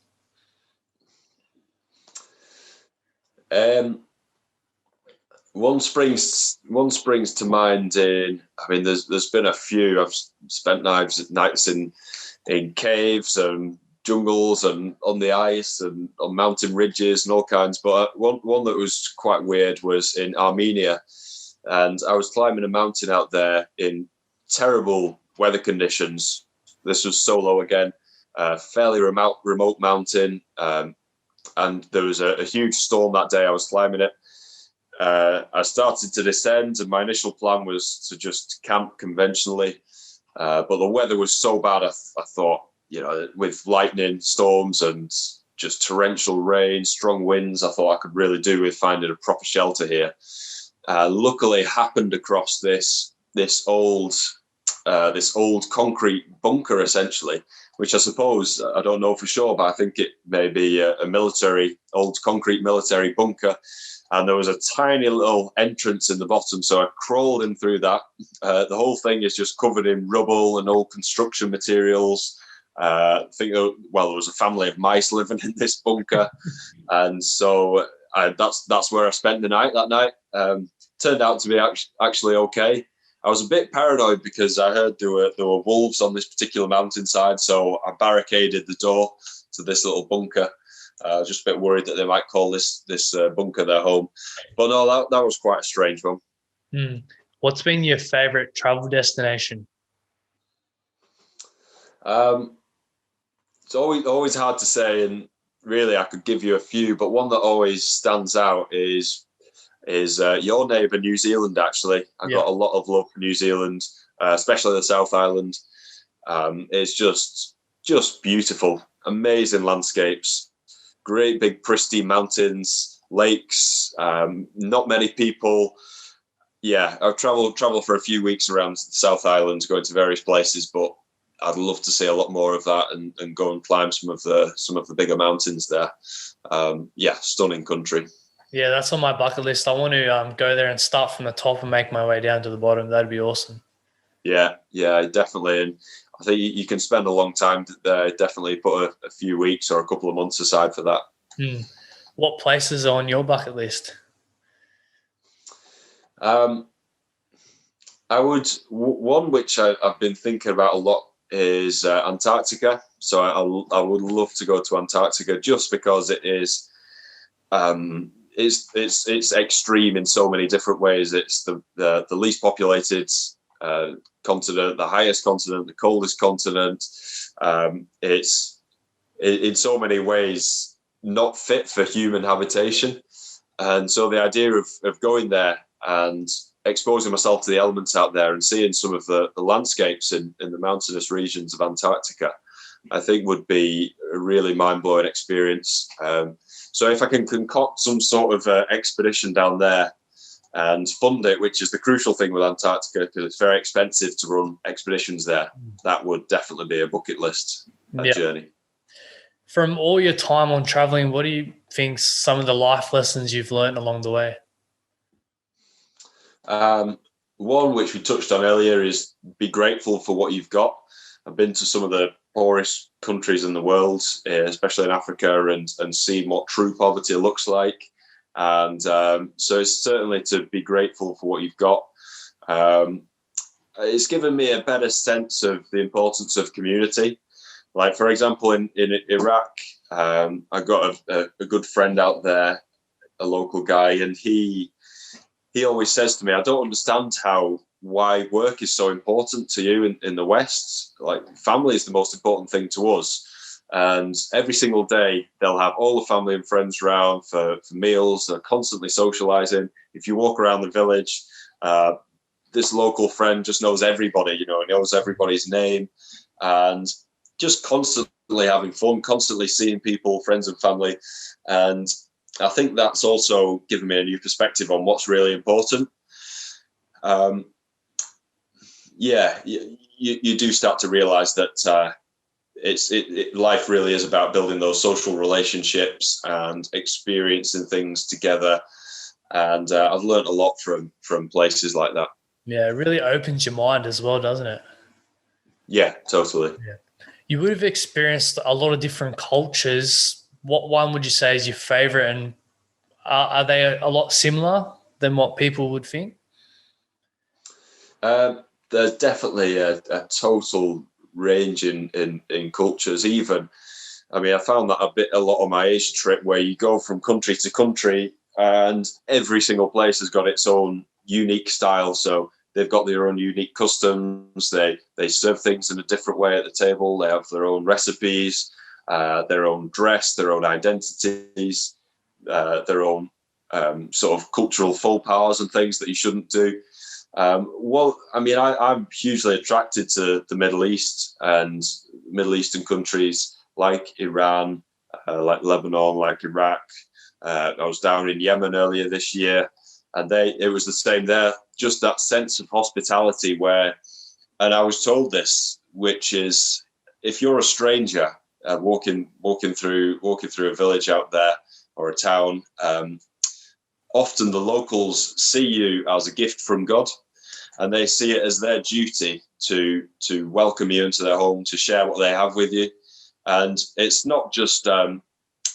One springs to mind. There's been a few. I've spent nights in caves and jungles and on the ice and on mountain ridges and all kinds. But one that was quite weird was in Armenia, and I was climbing a mountain out there in terrible weather conditions. This was solo again, fairly remote mountain. And there was a huge storm that day I was climbing it. I started to descend, and my initial plan was to just camp conventionally. But the weather was so bad, I thought, with lightning, storms, and just torrential rain, strong winds, I thought I could really do with finding a proper shelter here. Luckily, happened across this old concrete bunker, essentially, which I suppose, I don't know for sure, but I think it may be a old concrete military bunker. And there was a tiny little entrance in the bottom. So I crawled in through that. The whole thing is just covered in rubble and old construction materials. I think, there was a family of mice living in this bunker. And so that's where I spent the night that night. Turned out to be actually okay. I was a bit paranoid because I heard there were wolves on this particular mountainside. So I barricaded the door to this little bunker. Just a bit worried that they might call this bunker their home. But no, that was quite a strange one. What's been your favorite travel destination? It's always hard to say, and really I could give you a few, but one that always stands out is your neighbour, New Zealand. Actually, I got a lot of love for New Zealand, especially the South Island. It's just beautiful, amazing landscapes. Great big pristine mountains, lakes, not many people. Yeah, I've traveled for a few weeks around the South Island, going to various places, but I'd love to see a lot more of that and go and climb some of the bigger mountains there. Stunning country. Yeah, that's on my bucket list. I want to go there and start from the top and make my way down to the bottom. That'd be awesome. Yeah, definitely. And I think you can spend a long time there. Definitely put a few weeks or a couple of months aside for that. What places are on your bucket list? One which I've been thinking about a lot is Antarctica. So I would love to go to Antarctica just because it is it's extreme in so many different ways. It's the least populated continent, the highest continent, the coldest continent. It's in so many ways not fit for human habitation. And so the idea of going there and exposing myself to the elements out there and seeing some of the landscapes in the mountainous regions of Antarctica, I think would be a really mind-blowing experience. So if I can concoct some sort of expedition down there and fund it, which is the crucial thing with Antarctica, because it's very expensive to run expeditions there, that would definitely be a bucket list journey. From all your time on traveling, what do you think some of the life lessons you've learned along the way? One which we touched on earlier is be grateful for what you've got. I've been to some of the poorest countries in the world, especially in Africa, and seen what true poverty looks like. And so it's certainly to be grateful for what you've got. It's given me a better sense of the importance of community. Like, for example, in Iraq, I got a good friend out there, a local guy, and he always says to me, I don't understand why work is so important to you in the West. Like, family is the most important thing to us. And every single day, they'll have all the family and friends around for meals. They're constantly socializing. If you walk around the village, this local friend just knows everybody, knows everybody's name. And just constantly having fun, constantly seeing people, friends and family. And I think that's also given me a new perspective on what's really important. You do start to realize that life really is about building those social relationships and experiencing things together. And I've learned a lot from places like that. Yeah, it really opens your mind as well, doesn't it? Yeah, totally. Yeah. You would have experienced a lot of different cultures. What one would you say is your favorite, and are they a lot similar than what people would think? There's definitely a total range in cultures. Even, I found that a lot on my Asia trip, where you go from country to country and every single place has got its own unique style. So they've got their own unique customs. They serve things in a different way at the table. They have their own recipes, their own dress, their own identities, their own sort of cultural faux pas and things that you shouldn't do. I'm hugely attracted to the Middle East and Middle Eastern countries like Iran, like Lebanon, like Iraq. I was down in Yemen earlier this year, and it was the same there. Just that sense of hospitality and I was told this, which is if you're a stranger walking through a village out there or a town, often the locals see you as a gift from God, and they see it as their duty to welcome you into their home, to share what they have with you. And it's not just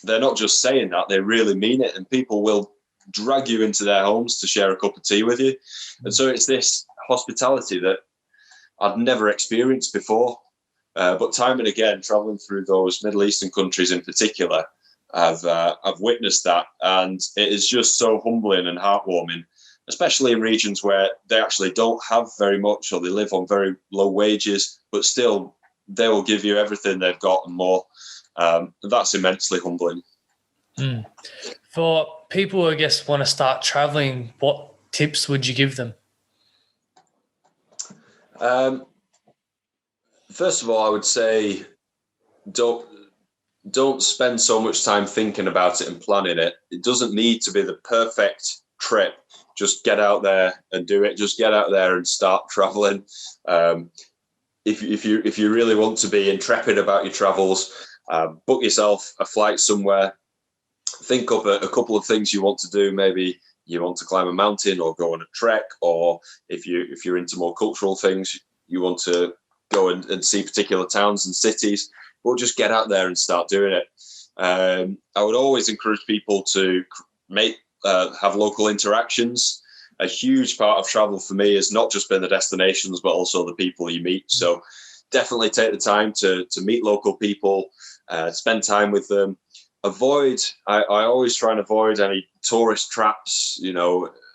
they're not just saying that, they really mean it, and people will drag you into their homes to share a cup of tea with you. And so it's this hospitality that I'd never experienced before. But time and again, traveling through those Middle Eastern countries in particular, I've witnessed that, and it is just so humbling and heartwarming, especially in regions where they actually don't have very much, or they live on very low wages, but still they will give you everything they've got and more. That's immensely humbling. For people who, I guess, want to start traveling, what tips would you give them? First of all, I would say don't spend so much time thinking about it and planning it. It doesn't need to be the perfect trip. Just get out there and do it. Just get out there and start traveling. If you really want to be intrepid about your travels, book yourself a flight somewhere. Think of a couple of things you want to do. Maybe you want to climb a mountain or go on a trek, or if you're into more cultural things, you want to go and see particular towns and cities. But just get out there and start doing it. I would always encourage people to have local interactions. A huge part of travel for me has not just been the destinations, but also the people you meet. So definitely take the time to meet local people, spend time with them. I always try and avoid any tourist traps,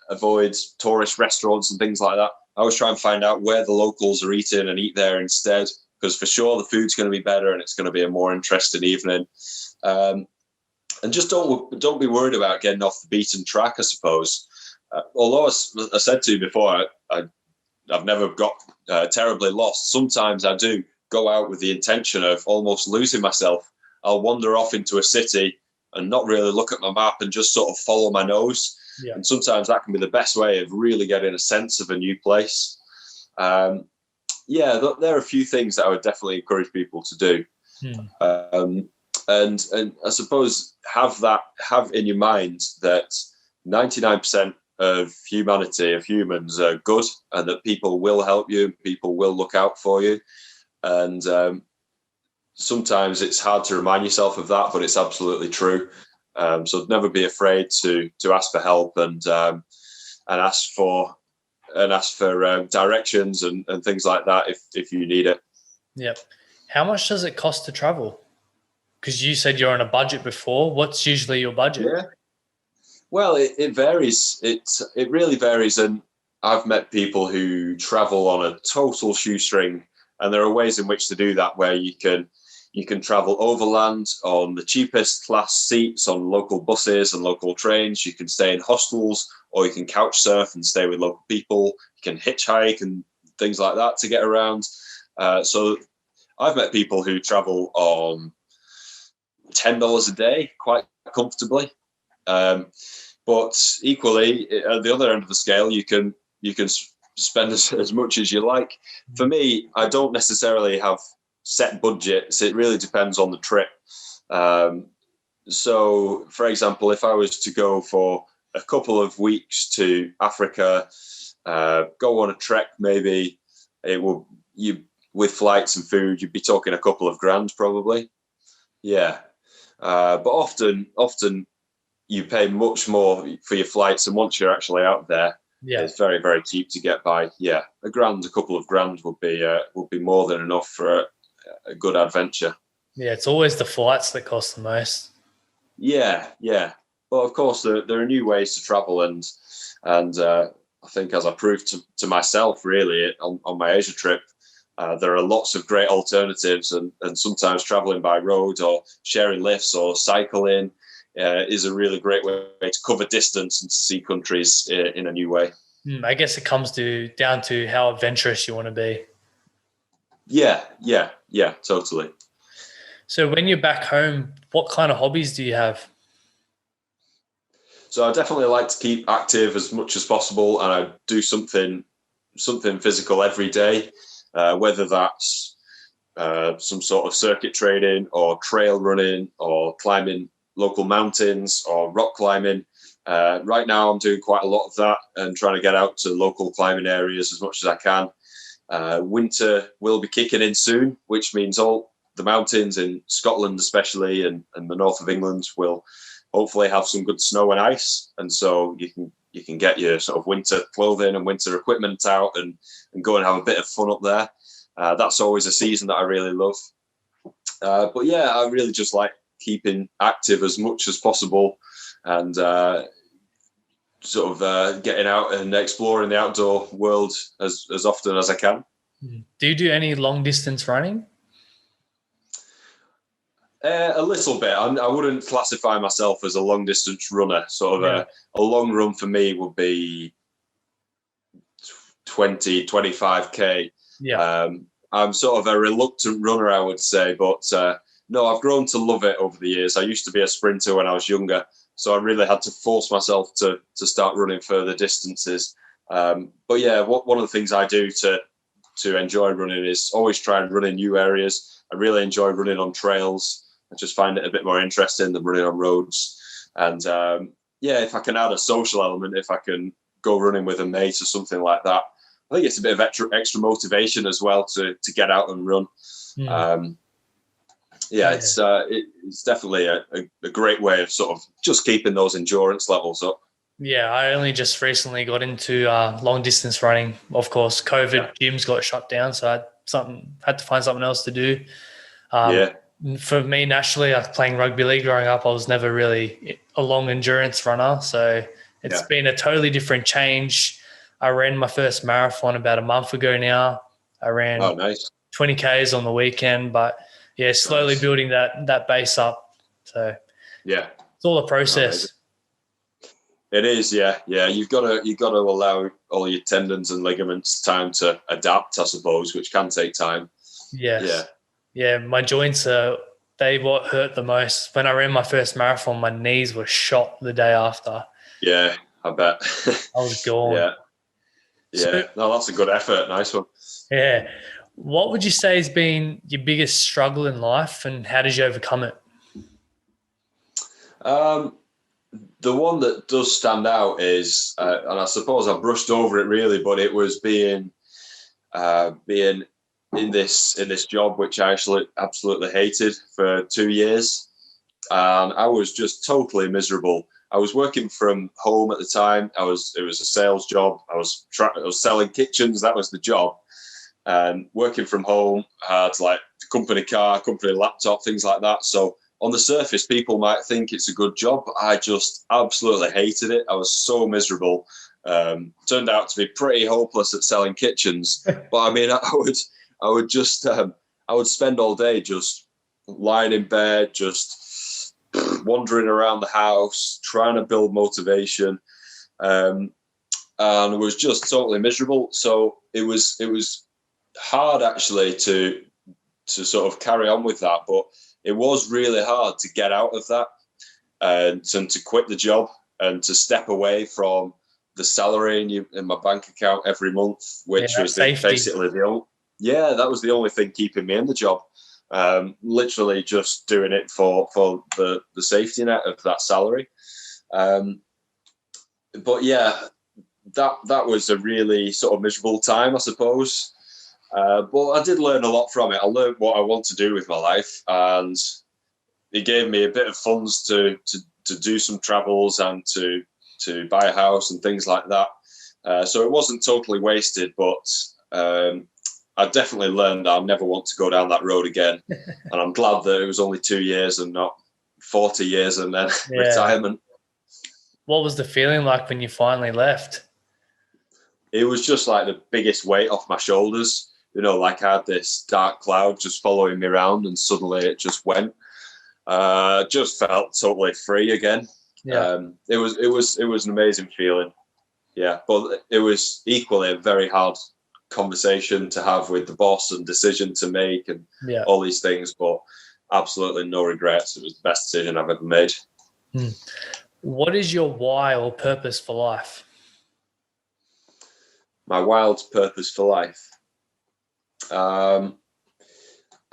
avoid tourist restaurants and things like that. I always try and find out where the locals are eating and eat there instead, because for sure the food's going to be better and it's going to be a more interesting evening. And just don't be worried about getting off the beaten track, I suppose. Although I said to you before, I've never got terribly lost. Sometimes I do go out with the intention of almost losing myself. I'll wander off into a city and not really look at my map and just sort of follow my nose. Yeah. And sometimes that can be the best way of really getting a sense of a new place. There are a few things that I would definitely encourage people to do. And I suppose have in your mind that 99% of humans are good, and that people will help you, people will look out for you. And sometimes it's hard to remind yourself of that, but it's absolutely true. So never be afraid to ask for help and ask for directions and things like that if you need it. Yeah. How much does it cost to travel? Because you said you're on a budget before. What's usually your budget? Yeah. Well, it varies. It really varies, and I've met people who travel on a total shoestring, and there are ways in which to do that where you can travel overland on the cheapest class seats on local buses and local trains. You can stay in hostels, or you can couch surf and stay with local people. You can hitchhike and things like that to get around. So I've met people who travel on $10 a day quite comfortably. But equally, at the other end of the scale, you can spend as much as you like. For me, I don't necessarily have set budgets. It really depends on the trip. So, for example, if I was to go for a couple of weeks to Africa, go on a trek, maybe with flights and food, you'd be talking a couple of grand probably. Yeah. But often you pay much more for your flights, and once you're actually out there, it's very, very cheap to get by. Yeah, a couple of grand would be more than enough for a good adventure. Yeah, it's always the flights that cost the most. Yeah. But of course, there are new ways to travel, and I think, as I proved to myself really on my Asia trip, there are lots of great alternatives, and sometimes traveling by road or sharing lifts or cycling is a really great way to cover distance and to see countries in a new way. I guess it comes down to how adventurous you want to be. Yeah, totally. So when you're back home, what kind of hobbies do you have? So I definitely like to keep active as much as possible, and I do something physical every day, whether that's some sort of circuit training or trail running or climbing local mountains or rock climbing. Right now I'm doing quite a lot of that and trying to get out to local climbing areas as much as I can. Winter will be kicking in soon, which means all the mountains in Scotland especially and the north of England will hopefully have some good snow and ice. And so you can get your sort of winter clothing and winter equipment out and go and have a bit of fun up there. That's always a season that I really love. But yeah, I really just like keeping active as much as possible and getting out and exploring the outdoor world as often as I can. Do you do any long distance running? A little bit. I wouldn't classify myself as a long distance runner. A long run for me would be 20, 25K. Yeah. I'm sort of a reluctant runner, I would say, but no, I've grown to love it over the years. I used to be a sprinter when I was younger, so I really had to force myself to start running further distances. But yeah, one of the things I do to enjoy running is always try and run in new areas. I really enjoy running on trails. I just find it a bit more interesting than running on roads. And if I can add a social element, if I can go running with a mate or something like that, I think it's a bit of extra motivation as well to get out and run. It's definitely a great way of sort of just keeping those endurance levels up. Yeah, I only just recently got into long distance running. Of course, COVID gyms got shut down, so I had to find something else to do. For me, naturally, playing rugby league growing up, I was never really a long endurance runner. So it's been a totally different change. I ran my first marathon about a month ago now. I ran 20 Ks on the weekend, but slowly building that base up. So it's all a process. It is, yeah. You've got to allow all your tendons and ligaments time to adapt, I suppose, which can take time. Yes. Yeah, my joints they what hurt the most. When I ran my first marathon, my knees were shot the day after. Yeah, I bet. I was gone. Yeah. No, that's a good effort. Nice one. Yeah. What would you say has been your biggest struggle in life, and how did you overcome it? The one that does stand out is, and I suppose I brushed over it really, but it was being in this job which I actually absolutely hated for 2 years, and I was just totally miserable. I was working from home at the time. It was a sales job. I was selling kitchens. That was the job. And working from home, I had like company car, company laptop, things like that. So on the surface, people might think it's a good job, but I just absolutely hated it. I was so miserable. Turned out to be pretty hopeless at selling kitchens. But I mean, I would spend all day just lying in bed, just wandering around the house, trying to build motivation, and was just totally miserable. So it was hard actually to sort of carry on with that, but it was really hard to get out of that and to quit the job and to step away from the salary in my bank account every month, which was basically that was the only thing keeping me in the job. Literally just doing it for the safety net of that salary. But yeah, that was a really sort of miserable time, I suppose. But I did learn a lot from it. I learned what I want to do with my life, and it gave me a bit of funds to do some travels and to buy a house and things like that. So it wasn't totally wasted, but I definitely learned that I never want to go down that road again. And I'm glad that it was only 2 years and not 40 years and then retirement. What was the feeling like when you finally left? It was just like the biggest weight off my shoulders. You know, like I had this dark cloud just following me around, and suddenly it just went. Just felt totally free again. It was an amazing feeling. Yeah, but it was equally a very hard conversation to have with the boss and decision to make and all these things, but absolutely no regrets. It was the best decision I've ever made. What is your why or purpose for life? My wild purpose for life.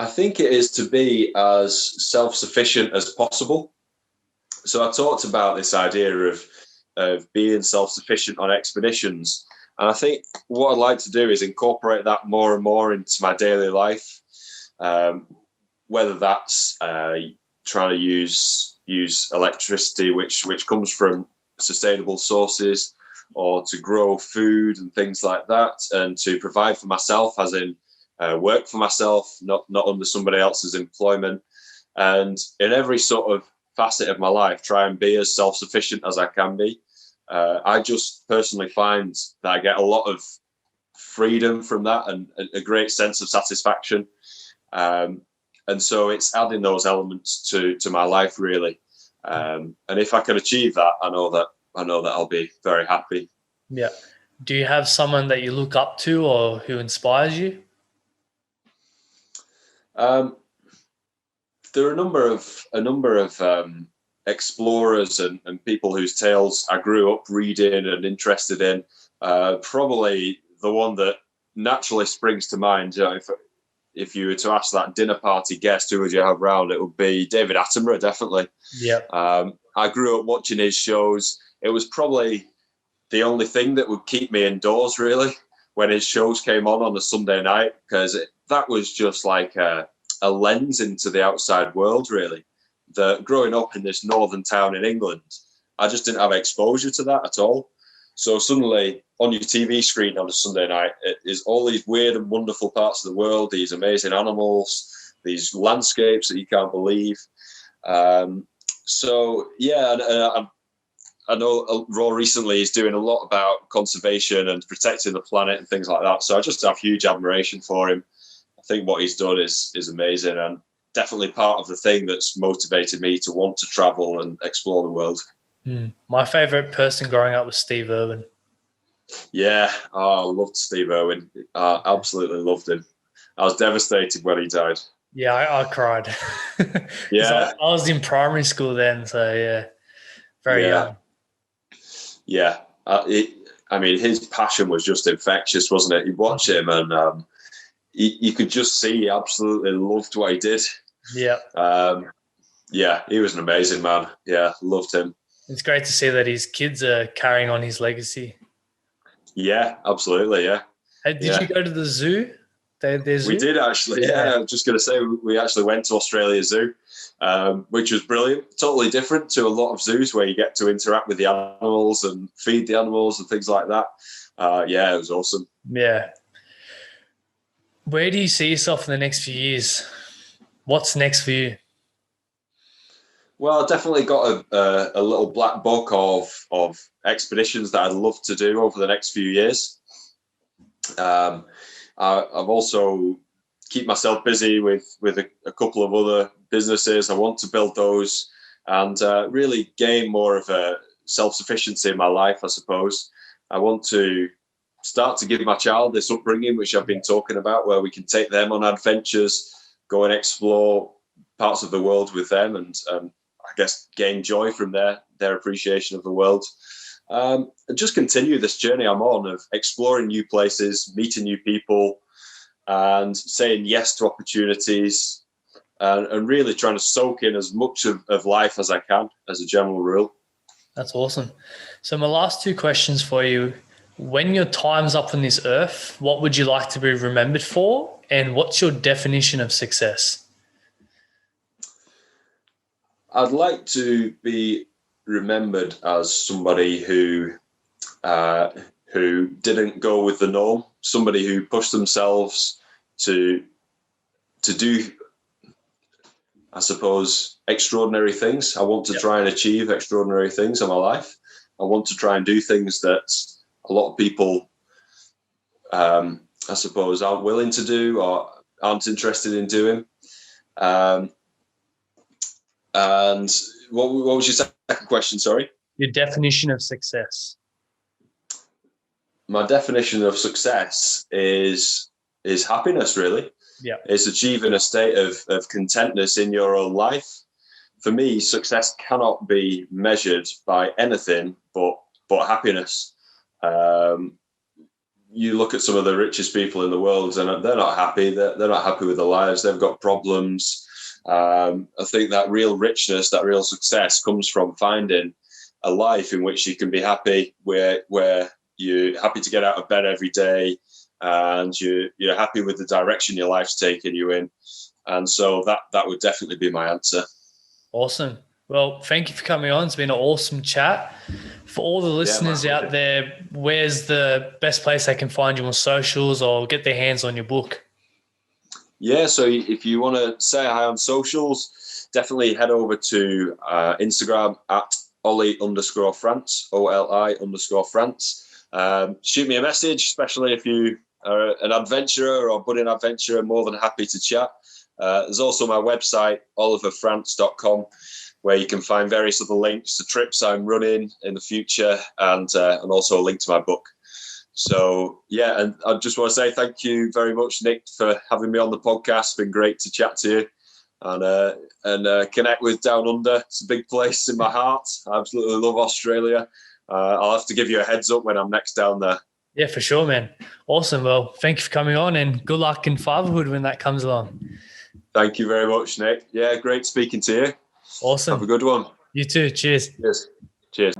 I think it is to be as self-sufficient as possible. So I talked about this idea of being self-sufficient on expeditions. And I think what I'd like to do is incorporate that more and more into my daily life, whether that's trying to use electricity, which comes from sustainable sources, or to grow food and things like that, and to provide for myself, as in work for myself, not under somebody else's employment. And in every sort of facet of my life, try and be as self-sufficient as I can be. I just personally find that I get a lot of freedom from that and a great sense of satisfaction. And so it's adding those elements to my life, really. And if I can achieve that, I know that I'll be very happy. Yeah. Do you have someone that you look up to or who inspires you? There are a number of explorers and people whose tales I grew up reading and interested in. Probably the one that naturally springs to mind, if you were to ask that dinner party guest, who would you have round, it would be David Attenborough, definitely. Yeah. I grew up watching his shows. It was probably the only thing that would keep me indoors, really, when his shows came on a Sunday night, because that was just like a lens into the outside world, really. Growing up in this northern town in England, I just didn't have exposure to that at all. So suddenly on your TV screen on a Sunday night, it is all these weird and wonderful parts of the world, these amazing animals, these landscapes that you can't believe. So, yeah, and I know Raw recently is doing a lot about conservation and protecting the planet and things like that. So I just have huge admiration for him. I think what he's done is amazing, and definitely part of the thing that's motivated me to want to travel and explore the world. My favorite person growing up was Steve Irwin. Yeah, I loved Steve Irwin. I absolutely loved him. I was devastated when he died. Yeah, I cried. Yeah. I was in primary school then, so yeah, very young. Yeah. His passion was just infectious, wasn't it? You watch him and you could just see he absolutely loved what he did. Yeah. Yeah, he was an amazing man. Yeah, loved him. It's great to see that his kids are carrying on his legacy. Yeah, absolutely, yeah. Hey, did you go to the zoo? Their zoo? We did actually, yeah. I was just going to say, we actually went to Australia Zoo, which was brilliant. Totally different to a lot of zoos where you get to interact with the animals and feed the animals and things like that. Yeah, it was awesome. Yeah. Where do you see yourself in the next few years? What's next for you? Well, I definitely got a little black book of expeditions that I'd love to do over the next few years. I've also keep myself busy with a couple of other businesses. I want to build those and really gain more of a self-sufficiency in my life, I suppose. I want to start to give my child this upbringing, which I've been talking about, where we can take them on adventures, go and explore parts of the world with them, and I guess gain joy from their appreciation of the world. And just continue this journey I'm on of exploring new places, meeting new people, and saying yes to opportunities, and really trying to soak in as much of life as I can, as a general rule. That's awesome. So my last two questions for you. When your time's up on this earth, what would you like to be remembered for? And what's your definition of success? I'd like to be remembered as somebody who didn't go with the norm, somebody who pushed themselves to do, I suppose, extraordinary things. I want to try and achieve extraordinary things in my life. I want to try and do things that a lot of people, I suppose, aren't willing to do or aren't interested in doing. And what was your second question? Sorry. Your definition of success. My definition of success is happiness, really. Yeah. It's achieving a state of contentness in your own life. For me, success cannot be measured by anything but happiness. you look at some of the richest people in the world, and they're not happy. They're not happy with their lives. They've got problems. I think that real richness, that real success, comes from finding a life in which you can be happy, where you're happy to get out of bed every day, and you're happy with the direction your life's taking you in. And so that would definitely be my answer. Awesome. Well, thank you for coming on. It's been an awesome chat. For all the listeners out there, where's the best place they can find you on socials or get their hands on your book? Yeah, so if you want to say hi on socials, definitely head over to Instagram at Oli_France, OLI_France. Shoot me a message, especially if you are an adventurer or budding adventurer. More than happy to chat. There's also my website, oliverfrance.com, where you can find various other links to trips I'm running in the future, and also a link to my book. So, yeah, and I just want to say thank you very much, Nick, for having me on the podcast. It's been great to chat to you and connect with Down Under. It's a big place in my heart. I absolutely love Australia. I'll have to give you a heads up when I'm next down there. Yeah, for sure, man. Awesome. Well, thank you for coming on, and good luck in fatherhood when that comes along. Thank you very much, Nick. Yeah, great speaking to you. Awesome. Have a good one. You too. Cheers. Cheers.